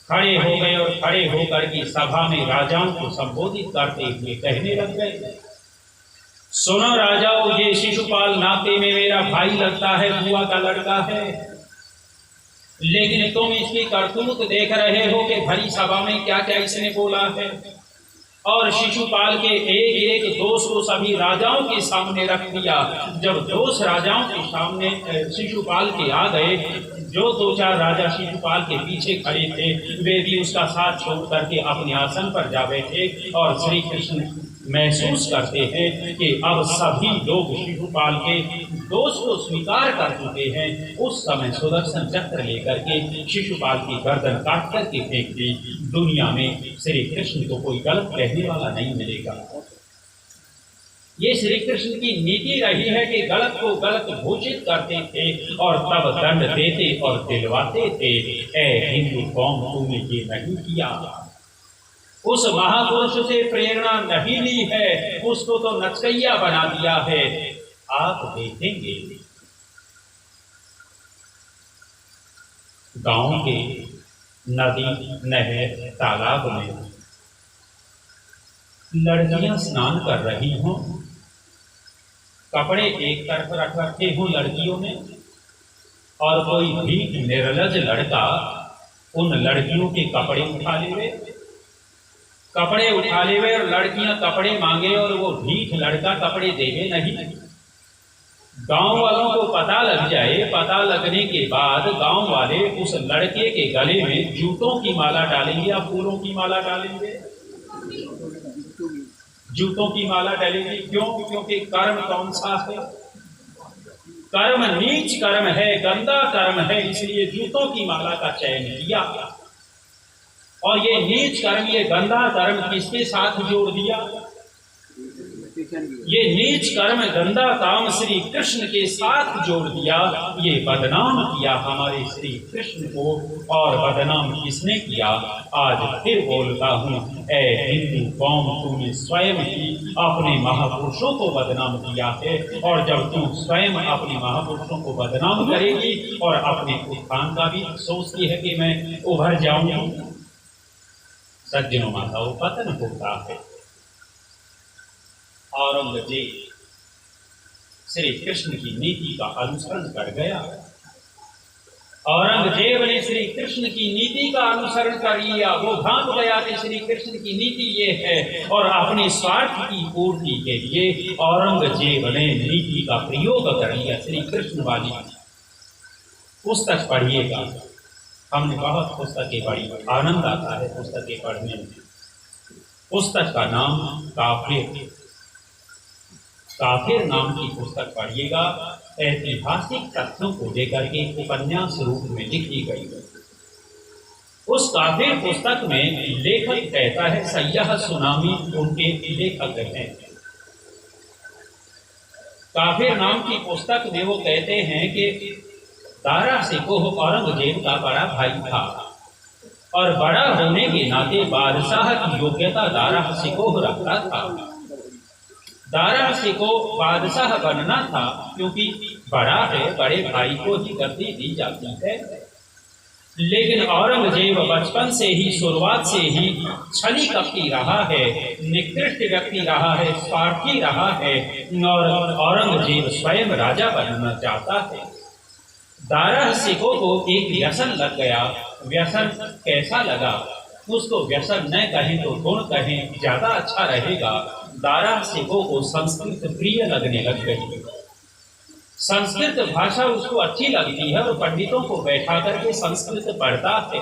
खड़े हो गए और खड़े होकर की सभा में राजाओं को संबोधित करते हुए कहने लग गए, सुनो राजाओं, ये शिशुपाल नाते में मेरा भाई लगता है, बुआ का लड़का है, लेकिन तुम इसकी करतूत देख रहे हो कि भरी सभा में क्या क्या इसने बोला है। और शिशुपाल के एक एक दोष को सभी राजाओं के सामने रख दिया। जब दोष राजाओं के सामने शिशुपाल के आ गए, जो 2-4 राजा शिशुपाल के पीछे खड़े थे वे भी उसका साथ छोड़ करके अपने आसन पर जा बैठे। और श्री कृष्ण महसूस करते हैं कि अब सभी लोग शिशुपाल के दोष को स्वीकार कर चुके हैं। उस समय सुदर्शन चक्र लेकर के शिशुपाल की गर्दन काट करके फेंक दी। दुनिया में श्री कृष्ण को कोई गलत कहने वाला नहीं मिलेगा। ये श्री कृष्ण की नीति रही है कि गलत को गलत घोषित करते थे और तब दंड देते और दिलवाते थे। ऐ हिंदू कौम, तूने ये नहीं किया, उस महापुरुष से प्रेरणा नहीं ली है, उसको तो नचकैया बना दिया है। आप देखेंगे गांव के नदी, नहर, तालाब में लड़कियां स्नान कर रही हों, कपड़े एक तरफ रख रखे हों लड़कियों ने, और कोई भी निर्लज लड़का उन लड़कियों के कपड़े उठा ले, और लड़कियां कपड़े मांगे और वो ढीठ लड़का कपड़े देवे नहीं। गांव वालों को पता लग जाए, पता लगने के बाद गांव वाले उस लड़के के गले में जूतों की माला डालेंगे या फूलों की माला डालेंगे? जूतों की माला डालेंगे। क्यों? क्योंकि कर्म कौन सा है? कर्म नीच कर्म है, गंदा कर्म है, इसलिए जूतों की माला का चयन किया। और ये नीच कर्म, ये गंदा कर्म किसके साथ जोड़ दिया? ये नीच कर्म, गंदा काम श्री कृष्ण के साथ जोड़ दिया। ये बदनाम किया हमारे श्री कृष्ण को। और बदनाम किसने किया? आज फिर बोलता हूँ, ऐ हिंदू कौम, तूने स्वयं ही अपने महापुरुषों को बदनाम किया है। और जब तू स्वयं अपने महापुरुषों को बदनाम करेगी और अपने उत्थान का भी सोचती है कि मैं उभर जाऊंगी, सज्जनों माताओं, पतन होता है। औरंगजेब श्री कृष्ण की नीति का अनुसरण कर गया। औरंगजेब ने श्री कृष्ण की नीति का अनुसरण कर लिया। वो भान गया कि श्री कृष्ण की नीति ये है, और अपने स्वार्थ की पूर्ति के लिए औरंगजेब ने नीति का प्रयोग कर लिया। श्री कृष्ण वाली पुस्तक पढ़िएगा, हमने बहुत पुस्तकें पढ़ी, आनंद आता है पुस्तकें पढ़ने में। पुस्तक का नाम काफिर, काफिर नाम की पुस्तक पढ़िएगा। ऐतिहासिक तथ्यों को लेकर के उपन्यास रूप में लिखी गई है। उस काफिर पुस्तक में लेखक कहता है, सैय्यह सुनामी उनके लेखक हैं। काफिर नाम की पुस्तक में वो कहते हैं कि दारा शिकोह औरंगजेब का बड़ा भाई था, और बड़ा होने के नाते बादशाह की योग्यता दारा शिकोह रखता था। दारा शिकोह बादशाह बनना था, क्योंकि बड़ा है, बड़े भाई को ही गद्दी दी जाती है। लेकिन औरंगजेब बचपन से ही, शुरुआत से ही छली कपटी रहा है, निकृष्ट व्यक्ति रहा है, स्वार्थी रहा है और औरंगजेब स्वयं राजा बनना चाहता है। दारा सिखों को एक व्यसन लग गया। व्यसन कैसा लगा? उसको व्यसन न कहें तो गुण कहें ज्यादा अच्छा रहेगा। दारा सिखों को संस्कृत प्रिय लगने लग गई। संस्कृत भाषा उसको अच्छी लगती है और पंडितों को बैठा करके संस्कृत पढ़ता है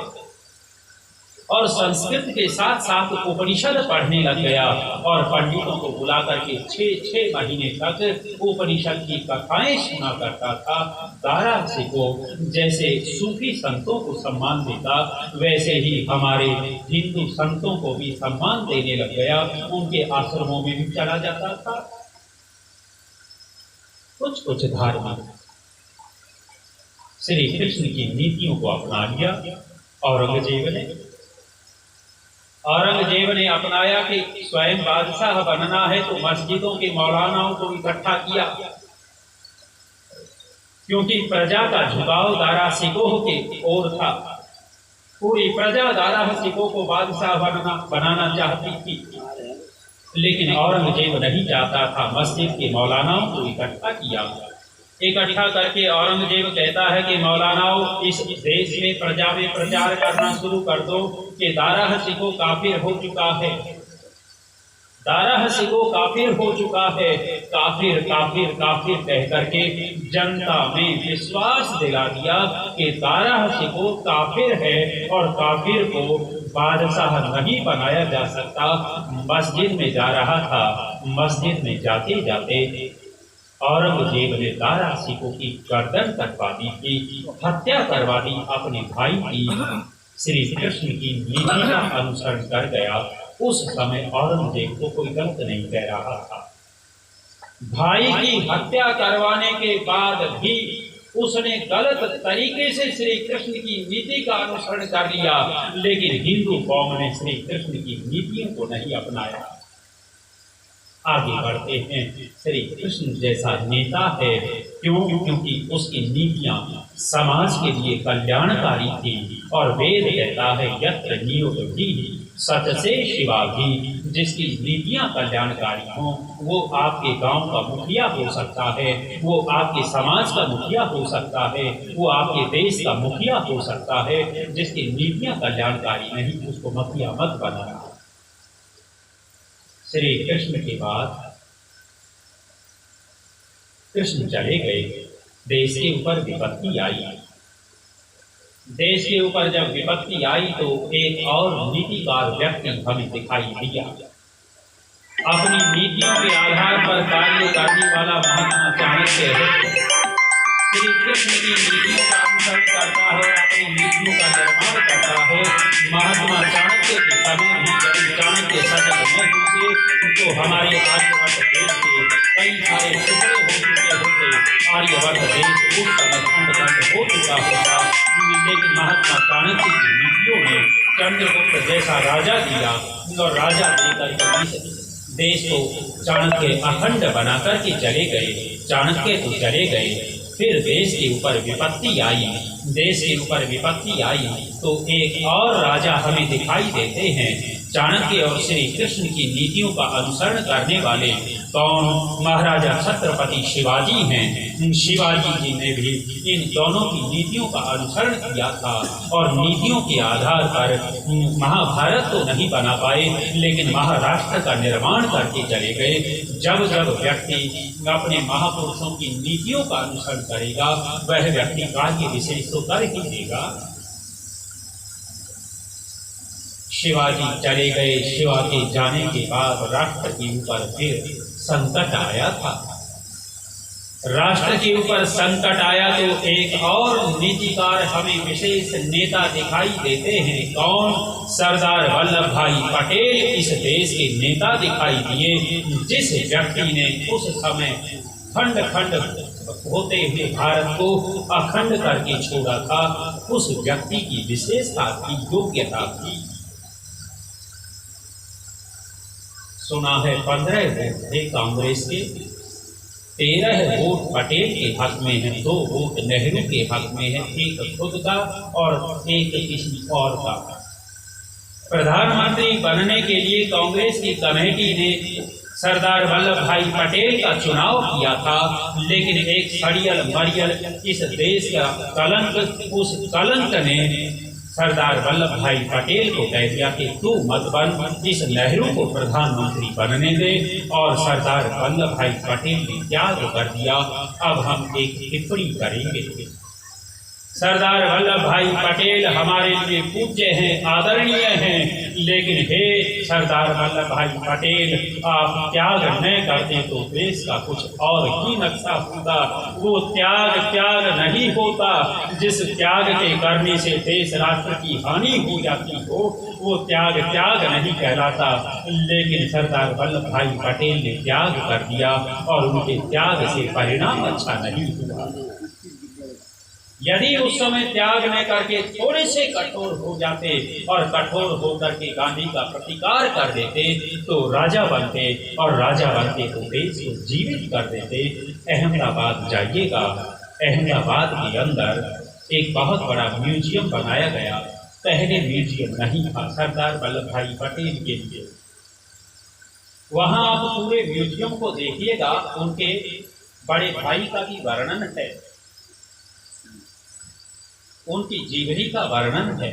और संस्कृत के साथ साथ उपनिषद पढ़ने लग गया और पंडितों को बुला करके 6-6 महीने तक उपनिषद की कथाएं सुना करता था। दारा सिखों जैसे सूफी संतों को सम्मान देता, वैसे ही हमारे हिंदू संतों को भी सम्मान देने लग गया। उनके आश्रमों में भी चला जाता था। कुछ धार्मिक श्री कृष्ण की नीतियों को अपना लिया औरंगजेब ने अपनाया कि स्वयं बादशाह बनना है तो मस्जिदों के मौलानाओं को इकट्ठा किया, क्योंकि प्रजा का झुकाव दारा सिकोह के ओर था। पूरी प्रजा दारा सिकोह को बादशाह बनाना चाहती थी, लेकिन औरंगजेब नहीं चाहता था। मस्जिद के मौलानाओं को इकट्ठा किया। इकट्ठा करके औरंगजेब कहता है कि मौलानाओं, इस देश में प्रजा में प्रचार करना शुरू कर दो कि दारा सिकोह काफिर हो चुका है, दारा सिकोह काफिर हो चुका है। काफिर काफिर काफिर कह करके जनता में विश्वास दिला दिया कि दारा सिकोह काफिर है और काफिर को बादशाह नहीं बनाया जा सकता। मस्जिद में जा रहा था, मस्जिद में जाते जाते औरंगजेब ने दारा सिकोह की गर्दन कटवा दी थी, हत्या करवा दी अपने भाई की। श्री कृष्ण की नीति का अनुसरण कर गया। उस समय औरंगजेब को कोई गलत नहीं कह रहा था। भाई की हत्या करवाने के बाद भी उसने गलत तरीके से श्री कृष्ण की नीति का अनुसरण कर लिया, लेकिन हिंदू कौम ने श्री कृष्ण की नीतियों को नहीं अपनाया। आगे बढ़ते हैं। श्री कृष्ण जैसा नेता है, क्योंकि उसकी नीतियां समाज के लिए कल्याणकारी थी और वेद कहता है यत्र नियोगी सच से शिवाजी। जिसकी नीतियां कल्याणकारी हों वो आपके गांव का मुखिया हो सकता है, वो आपके समाज का मुखिया हो सकता है, वो आपके देश का मुखिया हो सकता है। जिसकी नीतियां कल्याणकारी नहीं उसको मुखिया मत बनाना। श्री कृष्ण के बाद कृष्ण चले गए, देश के ऊपर विपत्ति आई। देश के ऊपर जब विपत्ति आई तो एक और नीतिकार व्यक्ति हमें दिखाई दिया। अपनी नीतियों के आधार पर कार्य करने वाला महात्मा चाणक्य है। श्री कृष्ण की नीतियों का अनुसरण करता है, अपनी नीतियों का निर्माण करता है। महात्मा चाणक्य के समय भी यदि चाणक्य सजग न होते तो हमारे आर्यवर्त देश के कई सारे टुकड़े हो चुके होते। आर्यवर्त देश उस समय खंड हो चुका होता, लेकिन महात्मा चाणक्य की नीतियों ने चंद्रगुप्त जैसा राजा दिया और राजा देकर देश को चाणक्य अखंड बनाकर के चले गए। चाणक्य तो चले गए, फिर देश के ऊपर विपत्ति आई। देश के ऊपर विपत्ति आई तो एक और राजा हमें दिखाई देते हैं। चाणक्य और श्री कृष्ण की नीतियों का अनुसरण करने वाले कौन? महाराजा छत्रपति शिवाजी हैं। शिवाजी जी ने भी इन दोनों की नीतियों का अनुसरण किया था और नीतियों के आधार पर महाभारत तो नहीं बना पाए, लेकिन महाराष्ट्र का निर्माण करके चले गए। जब जब व्यक्ति अपने महापुरुषों की नीतियों का अनुसरण करेगा वह व्यक्ति कार्य विशेष तो कर ही देगा। शिवाजी चले गए। शिवा के जाने के बाद राष्ट्र के ऊपर फिर संकट आया था। राष्ट्र के ऊपर संकट आया तो एक और नीतिकार हमें विशेष नेता दिखाई देते हैं। कौन? सरदार वल्लभ भाई पटेल इस देश के नेता दिखाई दिए। जिस व्यक्ति ने उस समय खंड खंड होते हुए भारत को अखंड करके छोड़ा था, उस व्यक्ति की विशेषता थी, योग्यता थी। सुना है 15 वोट थे कांग्रेस के, 13 वोट पटेल के हक में है, 2 वोट नेहरू के हक में है, 1 खुद का और 1 किसी और का। प्रधानमंत्री बनने के लिए कांग्रेस की कमेटी ने सरदार वल्लभ भाई पटेल का चुनाव किया था, लेकिन एक सड़ियल मरियल इस देश का कलंक, उस कलंक ने सरदार वल्लभ भाई पटेल को कह दिया कि तू मत बन, इस नेहरू को प्रधानमंत्री बनने दे। और सरदार वल्लभ भाई पटेल ने त्याग कर दिया। अब हम एक टिप्पणी करेंगे। सरदार वल्लभ भाई पटेल हमारे लिए पूज्य हैं, आदरणीय हैं, लेकिन हे सरदार वल्लभ भाई पटेल, आप त्याग न करते तो देश का कुछ और ही नक्शा होता। वो त्याग नहीं होता जिस त्याग के करने से देश राष्ट्र की हानि हो जाती हो, वो त्याग नहीं कहलाता। लेकिन सरदार वल्लभ भाई पटेल ने त्याग कर दिया और उनके त्याग से परिणाम अच्छा नहीं हुआ। यदि उस समय त्याग न करके थोड़े से कठोर हो जाते और कठोर होकर के गांधी का प्रतिकार कर देते तो राजा बनते, और राजा बनते तो देश को जीवित कर देते। अहमदाबाद जाइएगा, अहमदाबाद के अंदर एक बहुत बड़ा म्यूजियम बनाया गया। पहले म्यूजियम नहीं था सरदार वल्लभ भाई पटेल के लिए। वहां आप पूरे म्यूजियम को देखिएगा, उनके बड़े भाई का भी वर्णन है, उनकी जीवनी का वर्णन है।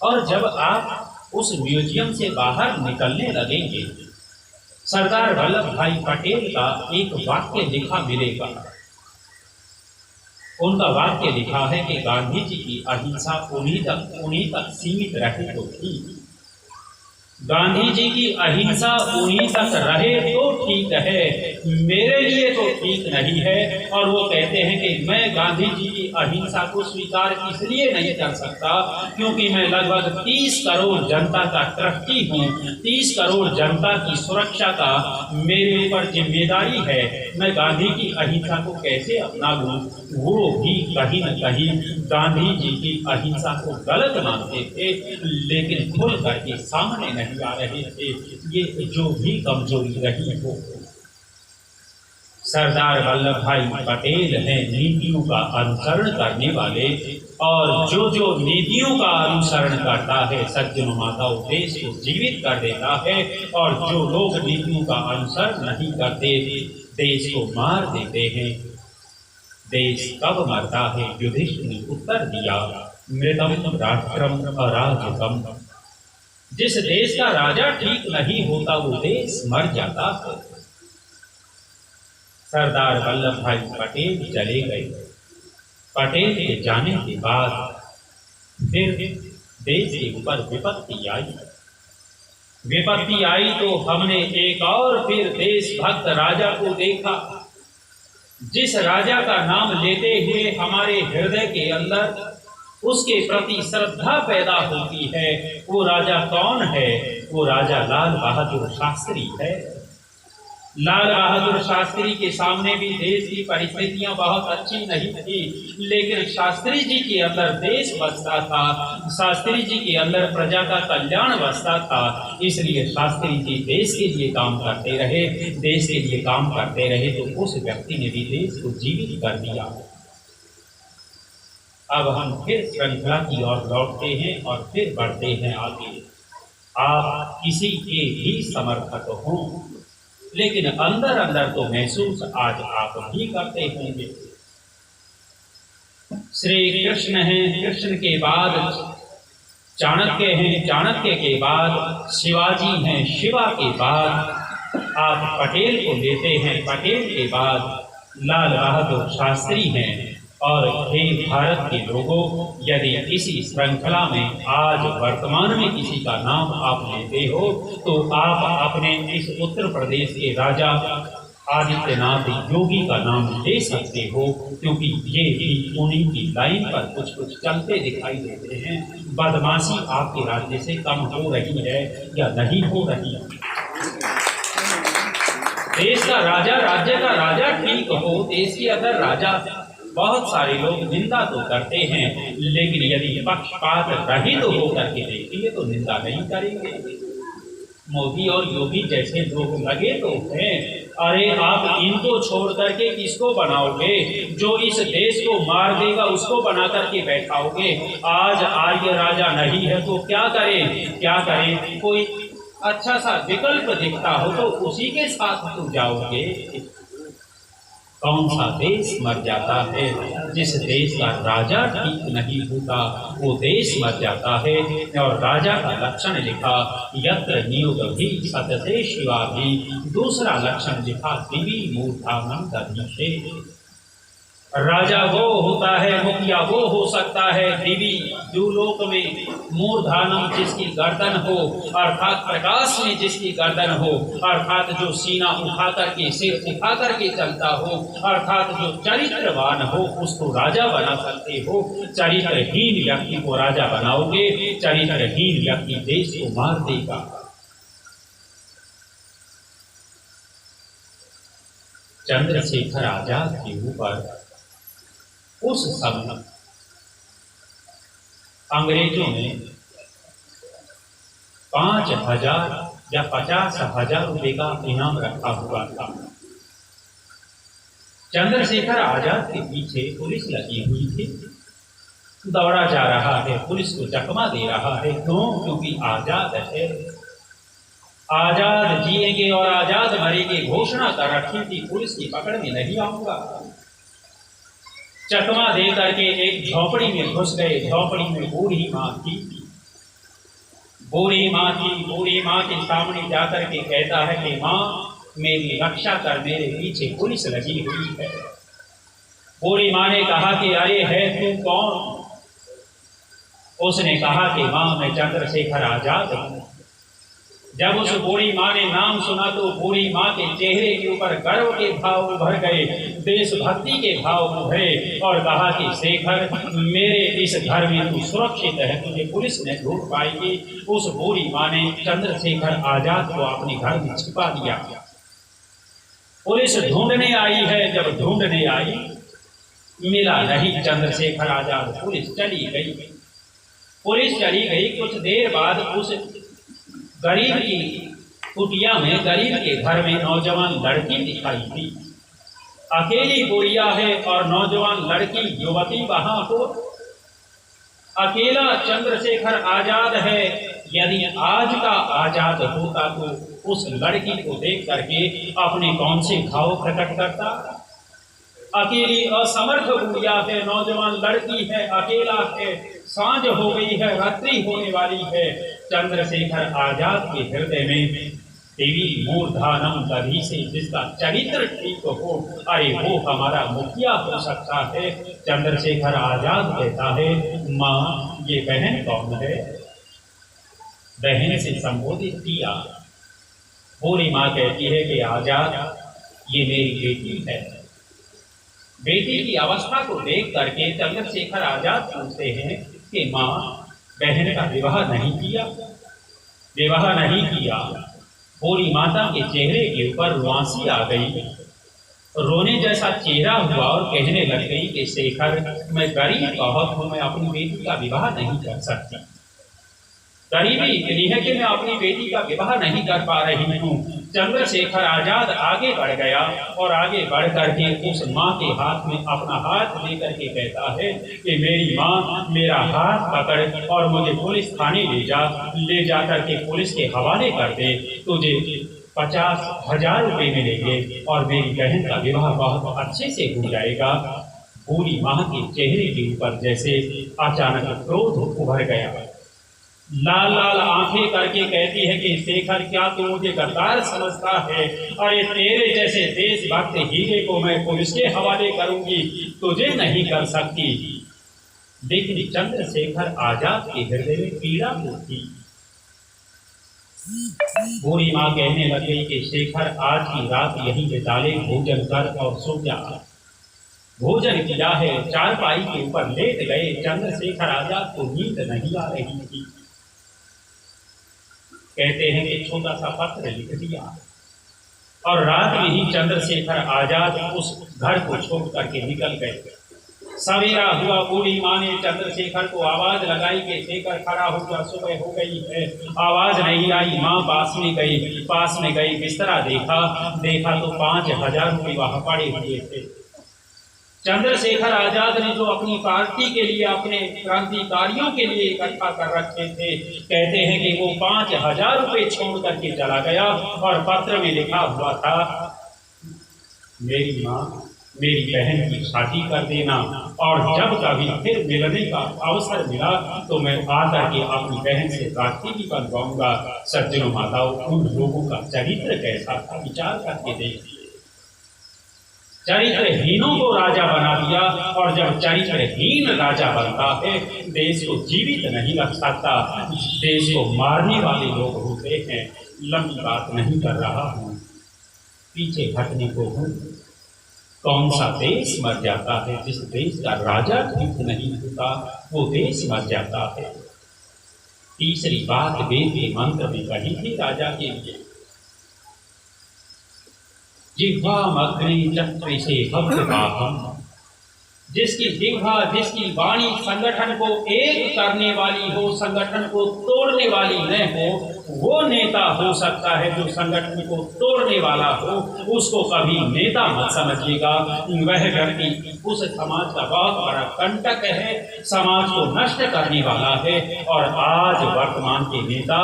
और जब आप उस म्यूजियम से बाहर निकलने लगेंगे, सरदार वल्लभ भाई पटेल का एक वाक्य लिखा मिलेगा। उनका वाक्य लिखा है कि गांधी जी की अहिंसा उन्हीं तक सीमित रहे तो ठीक, गांधी जी की अहिंसा उन्हीं तक रहे तो ठीक है, मेरे लिए तो ठीक नहीं है। और वो कहते हैं कि मैं गांधी जी की अहिंसा को स्वीकार इसलिए नहीं कर सकता क्योंकि मैं लगभग 30 करोड़ जनता का ट्रस्टी हूँ, 30 करोड़ जनता की सुरक्षा का मेरे ऊपर जिम्मेदारी है। मैं गांधी की अहिंसा को कैसे अपना लूँ? वो भी कहीं न कहीं गांधी जी की अहिंसा को गलत मानते थे, लेकिन खुल करके सामने नहीं आ रहे थे। ये जो भी कमजोरी रही हो, सरदार वल्लभ भाई पटेल हैं नीतियों का अनुसरण करने वाले, और जो नीतियों का अनुसरण करता है सज्जनों माताओं देश को जीवित कर देता है, और जो लोग नीतियों का अनुसरण नहीं करते देश को मार देते हैं। देश कब मरता है? युधिष्ठिर ने उत्तर दिया, मृतम राष्ट्रम अराजकम। जिस देश का राजा ठीक नहीं होता वो देश मर जाता है। सरदार वल्लभ भाई पटेल चले गए। पटेल के जाने के बाद फिर देश के ऊपर विपत्ति आई। विपत्ति आई तो हमने एक और फिर देशभक्त राजा को देखा, जिस राजा का नाम लेते हुए हमारे हृदय के अंदर उसके प्रति श्रद्धा पैदा होती है। वो राजा कौन है? वो राजा लाल बहादुर शास्त्री है। लाल बहादुर शास्त्री के सामने भी देश की परिस्थितियां बहुत अच्छी नहीं थी, लेकिन शास्त्री जी के अंदर देश बसता था, शास्त्री जी के अंदर प्रजा का कल्याण बसता था। इसलिए शास्त्री जी देश के लिए काम करते रहे, देश के लिए काम करते रहे तो उस व्यक्ति ने भी देश को जीवित कर दिया। अब हम फिर श्रृंखला की ओर लौटते हैं और फिर बढ़ते हैं आगे। आप किसी के भी समर्थक हों, लेकिन अंदर अंदर तो महसूस आज आप भी करते होंगे। श्री कृष्ण हैं, कृष्ण के बाद चाणक्य हैं, चाणक्य के बाद शिवाजी हैं, शिवा के बाद आप पटेल को लेते हैं, पटेल के बाद लाल बहादुर शास्त्री हैं। और हे भारत के लोगों, यदि इसी श्रृंखला में आज वर्तमान में किसी का नाम आप लेते हो तो आप अपने इस उत्तर प्रदेश के राजा आदित्यनाथ योगी का नाम ले सकते हो, क्योंकि ये भी उन्हीं की लाइन पर कुछ कुछ चलते दिखाई देते हैं। बदमाशी आपके राज्य से कम हो रही है या नहीं हो रही? देश का राजा, राज्य का राजा ठीक हो, देश के अंदर राजा बहुत सारे लोग निंदा तो करते हैं, लेकिन यदि पक्षपात रहित तो होकर के देखेंगे तो निंदा नहीं करेंगे। मोदी और योगी जैसे लोग लगे तो हैं, अरे आप इनको छोड़ करके किसको बनाओगे? जो इस देश को मार देगा उसको बना करके बैठाओगे। आज आर्य राजा नहीं है तो क्या करें, क्या करें? कोई अच्छा सा विकल्प दिखता हो तो उसी के साथ तुम जाओगे। कौन सा देश मर जाता है? जिस देश का राजा ठीक नहीं होता वो देश मर जाता है। और राजा का लक्षण लिखा यत्र नियोग भी सतते शिवा भी। दूसरा लक्षण लिखा दिवी मूर्धानम दधीशे। राजा वो होता है, मुखिया वो हो सकता है, दिवी द्युलोक में मूर्धानम जिसकी गर्दन हो, अर्थात प्रकाश में जिसकी गर्दन हो, अर्थात जो सीना उठा करके सिर उठा करके चलता हो, अर्थात जो चरित्रवान हो उसको राजा बना सकते हो। चरित्रहीन व्यक्ति को राजा बनाओगे, चरित्रहीन व्यक्ति देश को मार देगा। चंद्रशेखर आजाद के ऊपर उस समय अंग्रेजों ने 5,000 या 50,000 रुपए का इनाम रखा हुआ था। चंद्रशेखर आजाद के पीछे पुलिस लगी हुई थी, दौड़ा जा रहा है, पुलिस को चकमा दे रहा है। क्यों? क्योंकि आजाद है, आजाद जिएंगे और आजाद मरेंगे घोषणा कर रखी थी, पुलिस की पकड़ में नहीं आऊंगा। चकमा दे करके एक झोपड़ी में घुस गए। झोपड़ी में बूढ़ी माँ थी। बूढ़ी माँ के सामने जाकर के कहता है कि माँ मेरी रक्षा कर, मेरे पीछे पुलिस लगी हुई है। बूढ़ी माँ ने कहा कि अरे है तू कौन? उसने कहा कि माँ मैं चंद्रशेखर आजाद हूँ। जब उस बूढ़ी माँ ने नाम सुना तो बूढ़ी माँ के चेहरे के ऊपर गर्व के भाव उभर गए, देशभक्ति के भाव उभरे और कहा कि शेखर मेरे इस घर में तू सुरक्षित है, तुझे पुलिस ने ढूंढ पाएगी। उस बूढ़ी माँ ने चंद्रशेखर आजाद को अपने घर में छिपा दिया। पुलिस ढूंढने आई है, जब ढूंढने आई मिला नहीं चंद्रशेखर आजाद। पुलिस चली गई। कुछ देर बाद उस गरीब की कुटिया में, गरीब के घर में नौजवान लड़की दिखाई दी। अकेली गुड़िया है और नौजवान लड़की युवती वहां हो। अकेला चंद्रशेखर आजाद है। यदि आज का आजाद होता तो उस लड़की को देख करके अपने कौन से भाव प्रकट करता? अकेली असमर्थ गुड़िया है, नौजवान लड़की है, अकेला है, सांझ हो गई है, रात्रि होने वाली है। चंद्रशेखर आजाद के हृदय में देवी मूर्धानम दधी से जिसका चरित्र ठीक हो, अरे वो हमारा मुखिया हो सकता है। चंद्रशेखर आजाद कहता है माँ ये बहन कौन है? बहन से संबोधित किया। पूरी माँ कहती है कि आजाद ये मेरी बेटी है। बेटी की अवस्था को देख करके चंद्रशेखर आजाद पूछते हैं कि माँ बहन का विवाह नहीं किया? विवाह नहीं किया। पूरी माता के चेहरे के ऊपर रुआंसी आ गई, रोने जैसा चेहरा हुआ और कहने लग गई कि शेखर मैं गरीब बहुत हूँ, मैं अपनी बेटी का विवाह नहीं कर सकती। गरीबी इतनी है कि मैं अपनी बेटी का विवाह नहीं कर पा रही हूँ। चंद्रशेखर आजाद आगे बढ़ गया और आगे बढ़ करके उस माँ के हाथ में अपना हाथ लेकर के कहता है कि मेरी माँ मेरा हाथ पकड़ और मुझे पुलिस थाने ले जा करके पुलिस के हवाले कर दे। तुझे 50,000 रुपये मिलेंगे और मेरी बहन का विवाह बहुत अच्छे से हो जाएगा। पूरी माँ के चेहरे के ऊपर जैसे अचानक क्रोध उभर गया। लाल लाल आंखें करके कहती है कि शेखर क्या तू मुझे गद्दार समझता है? अरे तेरे जैसे देशभक्त हीरे को मैं पुलिस के हवाले करूंगी, तुझे नहीं कर सकती। लेकिन चंद्रशेखर आजाद के हृदय में पीड़ा होती। बूढ़ी माँ कहने लग गई कि शेखर आज की रात यहीं बिता ले, भोजन कर और सो जा। भोजन किया है, चारपाई के ऊपर लेट गए। चंद्रशेखर आजाद को नींद नहीं आ रही थी। कहते हैं कि छोटा सा पत्र लिख दिया और रात में ही चंद्रशेखर आजाद उस घर को छोड़ करके निकल गए। सवेरा हुआ, बूढ़ी माँ ने चंद्रशेखर को आवाज लगाई कि शेखर खड़ा हो गया, सुबह हो गई है। आवाज नहीं आई। माँ पास में गई, बिस्तरा देखा तो 5,000 रुपये वहां पड़े हुए थे। चंद्रशेखर आजाद ने जो अपनी पार्टी के लिए, अपने क्रांतिकारियों के लिए इकट्ठा कर रखे थे, कहते हैं कि वो 5,000 रुपये छोड़ करके चला गया और पत्र में लिखा हुआ था, मेरी माँ मेरी बहन की शादी कर देना, और जब कभी फिर मिलने का अवसर मिला तो मैं आकर के अपनी बहन से राखी भी बनवाऊंगा। सज्जनों माताओं, उन लोगों का चरित्र कैसा था, विचार करके देखिए। चरित्रहीनों को राजा बना दिया, और जब चरित्रहीन राजा बनता है, देश को जीवित नहीं रख सकता, देश को मारने वाले लोग होते हैं। लंबी बात नहीं कर रहा हूँ, पीछे हटने को हूँ। कौन सा देश मर जाता है? जिस देश का राजा ठीक नहीं होता, वो देश मर जाता है। तीसरी बात वेद के मंत्र में कही थी राजा के लिए, जिह्वामग्रे चक्रे से हव्यवाहम्। जिसकी जिह्वा, जिसकी वाणी संगठन को एक करने वाली हो, संगठन को तोड़ने वाली न हो, वो नेता हो सकता है। जो संगठन को तोड़ने वाला हो, उसको कभी नेता मत समझिएगा। वह व्यक्ति उस समाज का बहुत बड़ा कंटक है, समाज को नष्ट करने वाला है। और आज वर्तमान के नेता,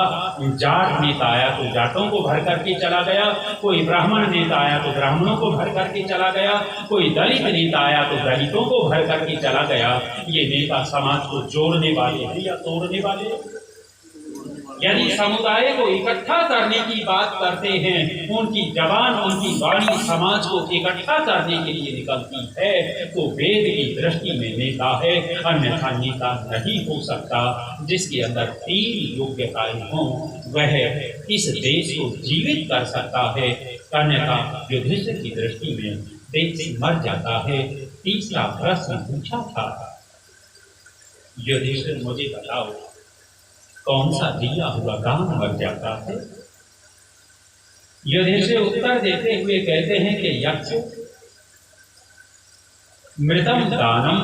जाट नेता आया तो जाटों को भर करके चला गया, कोई ब्राह्मण नेता आया तो ब्राह्मणों को भर करके चला गया, कोई दलित नेता आया तो दलितों को भर करके चला गया। ये नेता समाज को जोड़ने वाले हैं या तोड़ने वाले? यदि समुदाय को इकट्ठा करने की बात करते हैं, उनकी जबान, उनकी वाणी समाज को इकट्ठा करने के लिए निकलती है, तो वेद की दृष्टि में नेता है, अन्यथा नेता नहीं हो सकता। जिसके अंदर 3 योग्यताएं हों, वह इस देश को जीवित कर सकता है, अन्यथा युधिष्ठिर की दृष्टि में देश मर जाता है। तीसरा प्रश्न पूछा था, युधिष्ठिर मुझे बताओ, कौन सा दिया हुआ दान मर जाता है? युधिष्ठिर उत्तर देते हुए कहते हैं कि यक्ष मृतम दानम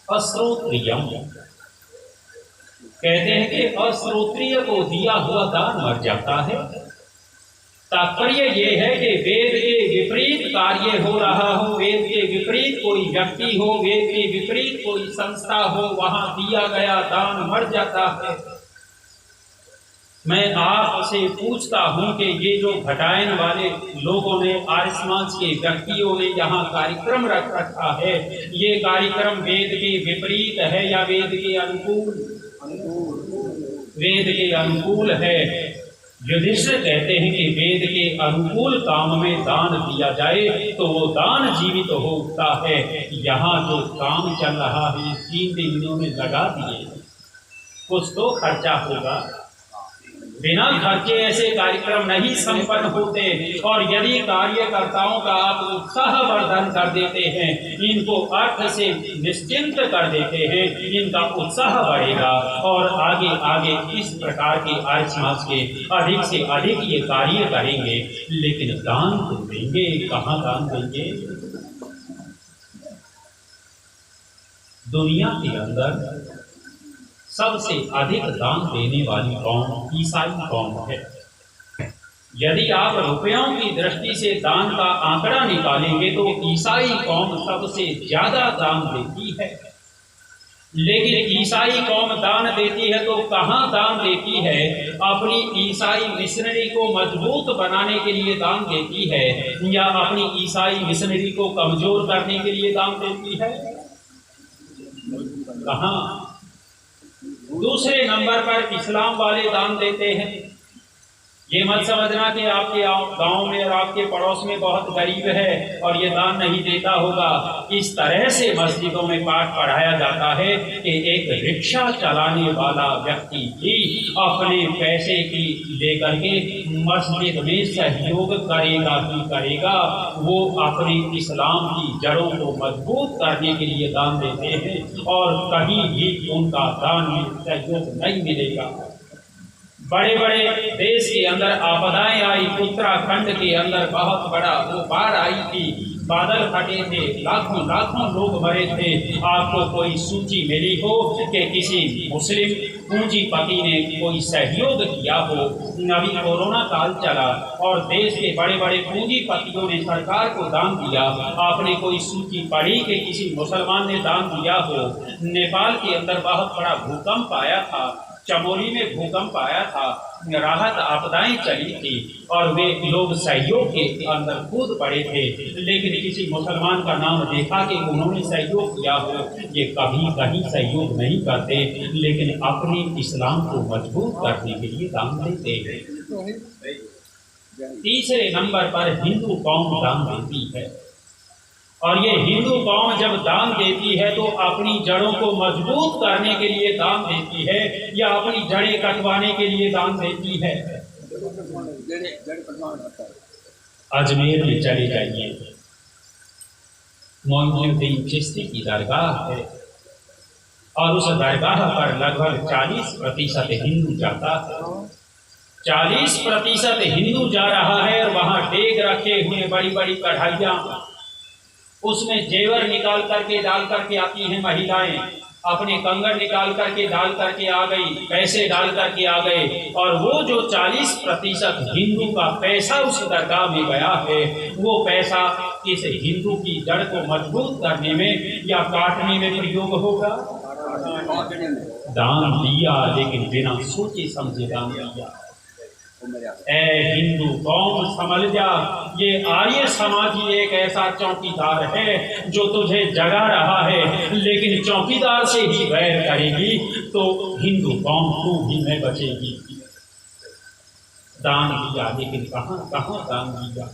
अश्रोत्रियम। कहते हैं कि अश्रोत्रिय को दिया हुआ दान मर जाता है। तात्पर्य ये है कि वेद के विपरीत कार्य हो रहा हो, वेद के विपरीत कोई व्यक्ति हो, वेद के विपरीत कोई संस्था हो, वहां दिया गया दान मर जाता है। मैं आपसे पूछता हूं कि ये जो घटायन वाले लोगों ने, आर्य समाज के व्यक्तियों ने यहाँ कार्यक्रम रख रखा है, ये कार्यक्रम वेद के विपरीत है या वेद के अनुकूल? वेद के अनुकूल है। युधिष्ठिर कहते हैं कि वेद के अनुकूल काम में दान दिया जाए तो वो दान जीवित होता है। यहाँ जो काम चल रहा है, 3 दिन इन्होंने लगा दिए, कुछ तो खर्चा होगा। बिना खर्चे ऐसे कार्यक्रम नहीं संपन्न होते। और यदि कार्यकर्ताओं का आप उत्साहवर्धन कर देते हैं, इनको अर्थ से निश्चिंत कर देते हैं, इनका उत्साह बढ़ेगा और आगे आगे इस प्रकार के आर्य समाज के अधिक से अधिक ये कार्य करेंगे। लेकिन दान तो देंगे, कहाँ दान देंगे? दुनिया के अंदर सबसे अधिक दान देने वाली कौम ईसाई कौम है। यदि आप रुपयों की दृष्टि से दान का आंकड़ा निकालेंगे तो ईसाई कौम सबसे ज्यादा दान देती है। लेकिन ईसाई कौम दान देती है तो कहाँ दान देती है? अपनी ईसाई मिशनरी को मजबूत बनाने के लिए दान देती है, या अपनी ईसाई मिशनरी को कमजोर करने के लिए दान देती है? कहाँ? दूसरे नंबर पर इस्लाम वाले दान देते हैं। ये मत समझना कि आपके गांव में और आपके पड़ोस में बहुत गरीब है और ये दान नहीं देता होगा। इस तरह से मस्जिदों में पाठ पढ़ाया जाता है कि एक रिक्शा चलाने वाला व्यक्ति भी अपने पैसे की लेकर के मस्जिद में सहयोग करेगा ही करेगा। वो अपने इस्लाम की जड़ों को मजबूत करने के लिए दान देते हैं और कहीं भी उनका दान में सहयोग नहीं मिलेगा। बड़े बड़े देश के अंदर आपदाएं आई। उत्तराखंड के अंदर बहुत बड़ा वो बाढ़ आई थी, बादल फटे थे, लाखों लाखों लोग मरे थे। आपको कोई सूची मिली हो कि किसी मुस्लिम पूंजीपति ने कोई सहयोग किया हो? अभी कोरोना काल चला और देश के बड़े बड़े पूंजीपतियों ने सरकार को दान दिया। आपने कोई सूची पढ़ी कि किसी मुसलमान ने दान दिया हो? नेपाल के अंदर बहुत बड़ा भूकंप आया था, चमोली में भूकंप आया था, राहत आपदाएं चली थी और वे लोग सहयोग के अंदर कूद पड़े थे, लेकिन किसी मुसलमान का नाम देखा कि उन्होंने सहयोग किया हो? ये कभी कहीं सहयोग नहीं करते, लेकिन अपने इस्लाम को मजबूत करने के लिए दान देते हैं। तीसरे नंबर पर हिंदू कौम दान देती है, और ये हिंदू कौम जब दान देती है तो अपनी जड़ों को मजबूत करने के लिए दान देती है या अपनी जड़ें कटवाने के लिए दान देती है? अजमेर में चले जाइए, मोइनुद्दीन चिश्ती की दरगाह है और उस दरगाह पर लगभग 40% हिंदू जाता है। 40% हिंदू जा रहा है और वहां डेग रखे हुए बड़ी बड़ी कढ़ाइयां, उसमें जेवर निकाल करके डाल करके आती हैं महिलाएं, अपने कंगन निकाल करके डाल करके आ गई, पैसे डाल करके आ गए, और वो जो 40% हिंदू का पैसा उस दरगाह में गया है, वो पैसा इस हिंदू की जड़ को मजबूत करने में या काटने में प्रयोग होगा? दान दिया, लेकिन बिना सोचे समझे दान दिया। ए हिंदू कौम समझ जा, ये आर्य समाज ही एक ऐसा चौकीदार है जो तुझे जगा रहा है, लेकिन चौकीदार से ही वैर करेगी तो हिंदू कौम तू ही में बचेगी। दान दिया, लेकिन कहां कहां दान दिया?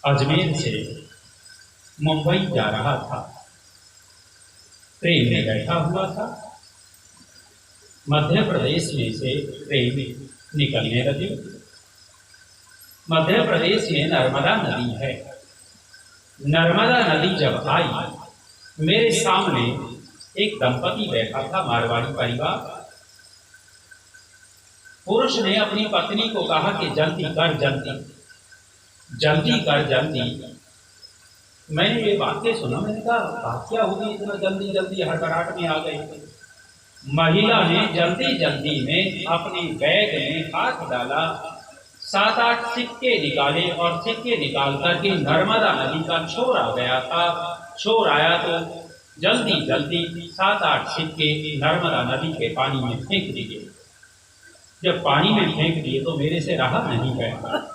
अजमेर से मुंबई जा रहा था, ट्रेन में बैठा हुआ था, मध्य प्रदेश में से ट्रेन निकलने लगी। मध्य प्रदेश में नर्मदा नदी है। नर्मदा नदी जब आई, मेरे सामने एक दंपति बैठा था, मारवाड़ी परिवार। पुरुष ने अपनी पत्नी को कहा कि जल्दी कर, जल्दी जल्दी कर, जल्दी। मैंने ये बातें सुना, मैंने कहा बात क्या होगी, इतना जल्दी जल्दी हड़बड़ाहट में आ गई। महिला ने जल्दी जल्दी में अपने बैग में हाथ डाला, 7-8 सिक्के निकाले और सिक्के निकाल करके नर्मदा नदी का छोर आ गया था। छोर आया तो जल्दी जल्दी 7-8 सिक्के नर्मदा नदी के पानी में फेंक दिए। जब पानी में फेंक दिए तो मेरे से रहा नहीं गया,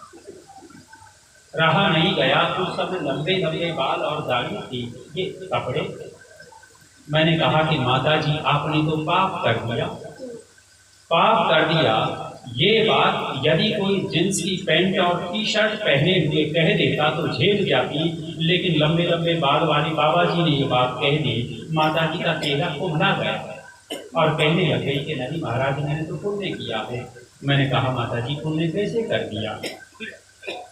रहा नहीं गया। उस समय लंबे लंबे बाल और दाढ़ी थी, ये कपड़े। मैंने कहा कि माता जी आपने तो पाप कर दिया, पाप कर दिया। ये बात यदि कोई जींस की पैंट और टी शर्ट पहने हुए कह देता तो झेल जाती, लेकिन लंबे लंबे बाल वाले बाबा जी ने ये बात कह दी। माता जी का चेहरा उभरा गया और कहने लगे कि नहीं महाराज, मैंने तो पुण्य किया है। मैंने कहा माता जी पुण्य कैसे कर दिया?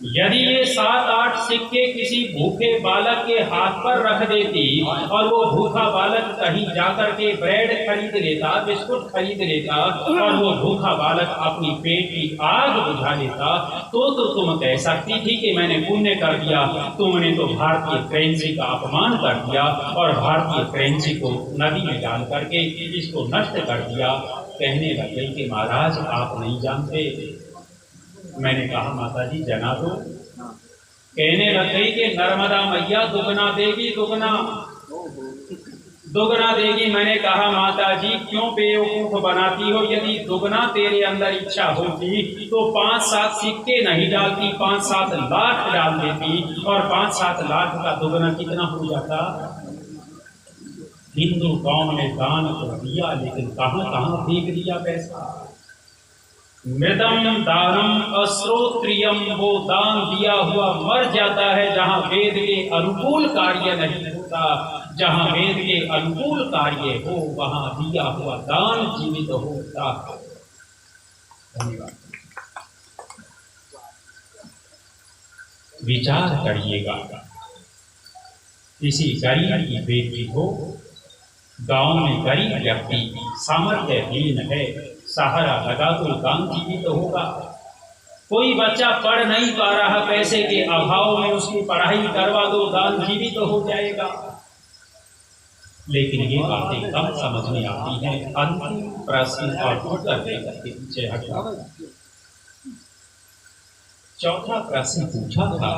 यदि ये 7-8 सिक्के किसी भूखे बालक के हाथ पर रख देती और वो भूखा बालक कहीं जाकर के ब्रेड खरीद लेता, बिस्कुट खरीद लेता और वो भूखा बालक अपनी पेट की आग बुझा लेता, तो तुम कह सकती थी कि मैंने पुण्य कर दिया। तुमने तो भारतीय करेंसी का अपमान कर दिया और भारतीय करेंसी को नदी में डाल करके इसको नष्ट कर दिया। कहने लगे कि महाराज आप नहीं जानते। मैंने कहा माता जी जना दो। कहने लग गई कि नर्मदा मैया दुगना देगी, दुगना दुगना देगी। मैंने कहा माता जी क्यों बेवकूफ बनाती हो? यदि दुगना तेरे अंदर इच्छा होती तो 5-7 सिक्के नहीं डालती, 5-7 लाख डाल देती और 5-7 लाख का दुगना कितना हो जाता? हिंदू कौम ने दान तो दिया, लेकिन कहां कहां फेंक दिया पैसा। मृदम दानम अश्रोत्रियम, वो दान दिया हुआ मर जाता है जहां वेद के अनुकूल कार्य नहीं होता। जहां वेद के अनुकूल कार्य हो वहां दिया हुआ दान जीवित होता है। धन्यवाद। विचार करिएगा, किसी गरीब की बेटी हो, गांव में गरीब व्यक्ति सामर्थ्यहीन है, सहारा लगा तो दान जीवित होगा। कोई बच्चा पढ़ नहीं पा रहा, पैसे के अभाव में उसकी पढ़ाई करवा दो, दान जीवित तो हो जाएगा। लेकिन ये बातें कम समझ में आती हैं। अंतिम प्रश्न और उत्तर देकर के पीछे हटो। चौथा प्रश्न पूछा था,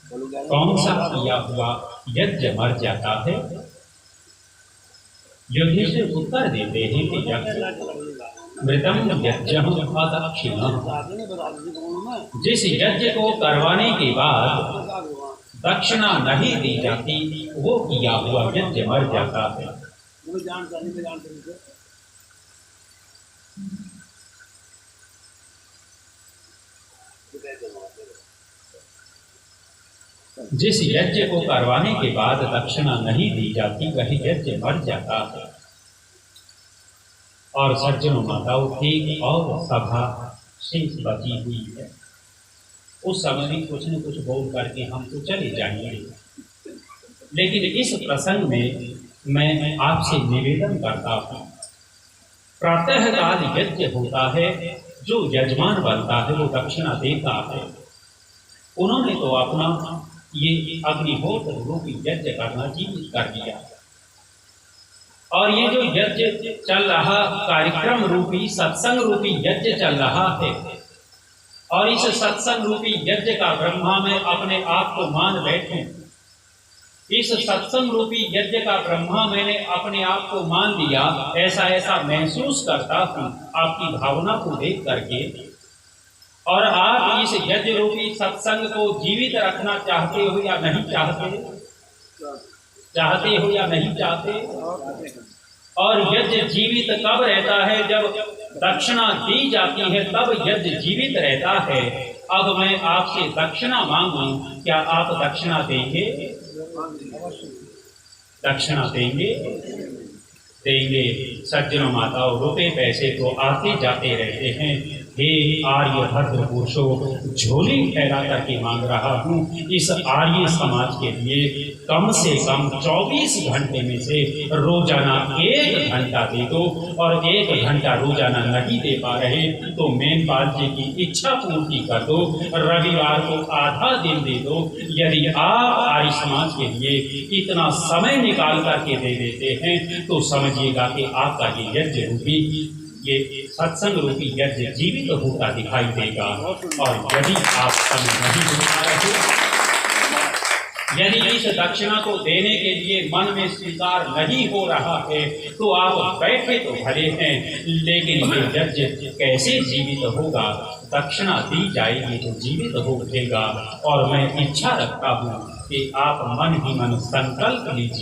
कौन सा किया हुआ यज्ञ मर जाता है? युधिष्ठिर उत्तर देते हैं कि मृतम यज्ञं अदक्षिणः, जिस यज्ञ को करवाने के बाद दक्षिणा नहीं दी जाती वो किया हुआ यज्ञ मर जाता है। जिस यज्ञ को करवाने के बाद दक्षिणा नहीं दी जाती वही यज्ञ मर जाता है। और सज्जनों माताओं, एक और सभा शेष बची हुई है। उस समय भी कुछ न कुछ बोल करके हम तो चले जाएंगे, लेकिन इस प्रसंग में मैं आपसे निवेदन करता हूँ। प्रातःकाल यज्ञ होता है, जो यजमान बनता है वो दक्षिणा देता है। उन्होंने तो अपना ये अग्निहोत्र रूपी यज्ञ करना जीवित कर दिया, और ये जो यज्ञ चल रहा, कार्यक्रम रूपी सत्संग रूपी यज्ञ चल रहा है, और इस सत्संग रूपी यज्ञ का ब्रह्मा में अपने आप को मान बैठे। इस सत्संग रूपी यज्ञ का ब्रह्मा मैंने अपने आप को मान लिया, ऐसा ऐसा महसूस करता हूँ आपकी भावना को देख करके। और आप इस यज्ञ रूपी सत्संग को जीवित रखना चाहते हो या नहीं चाहते? चाहते हो या नहीं चाहते? और यज्ञ जीवित कब रहता है? जब दक्षिणा दी जाती है तब यज्ञ जीवित रहता है। अब मैं आपसे दक्षिणा मांगूं, क्या आप दक्षिणा देंगे? दक्षिणा देंगे? देंगे। सज्जनों माताओं, रुपए पैसे तो आते जाते रहते हैं। हे आर्य भद्र पुरुषों, झोली फैला करके मांग रहा हूँ, इस आर्य समाज के लिए कम से कम 24 घंटे में से रोजाना 1 घंटा दे दो। और 1 घंटा रोजाना नहीं दे पा रहे तो मेनपाल जी की इच्छा पूर्ति कर दो, रविवार को आधा दिन दे दो। यदि आप आर्य समाज के लिए इतना समय निकाल करके दे देते हैं तो समझिएगा कि आपका ये यज्ञ रूपी, ये सत्संग रूपी यज्ञ जीवित होता दिखाई देगा। और यदि आप समय नहीं दे पा रहे, यदि इस दक्षिणा को देने के लिए मन में स्वीकार नहीं हो रहा है तो आप बैठे तो भले हैं, लेकिन ये यज्ञ कैसे जीवित होगा? दक्षिणा दी जाएगी तो जीवित हो उठेगा। और मैं इच्छा रखता हूँ कि आप मन ही मन संकल्प लीजिए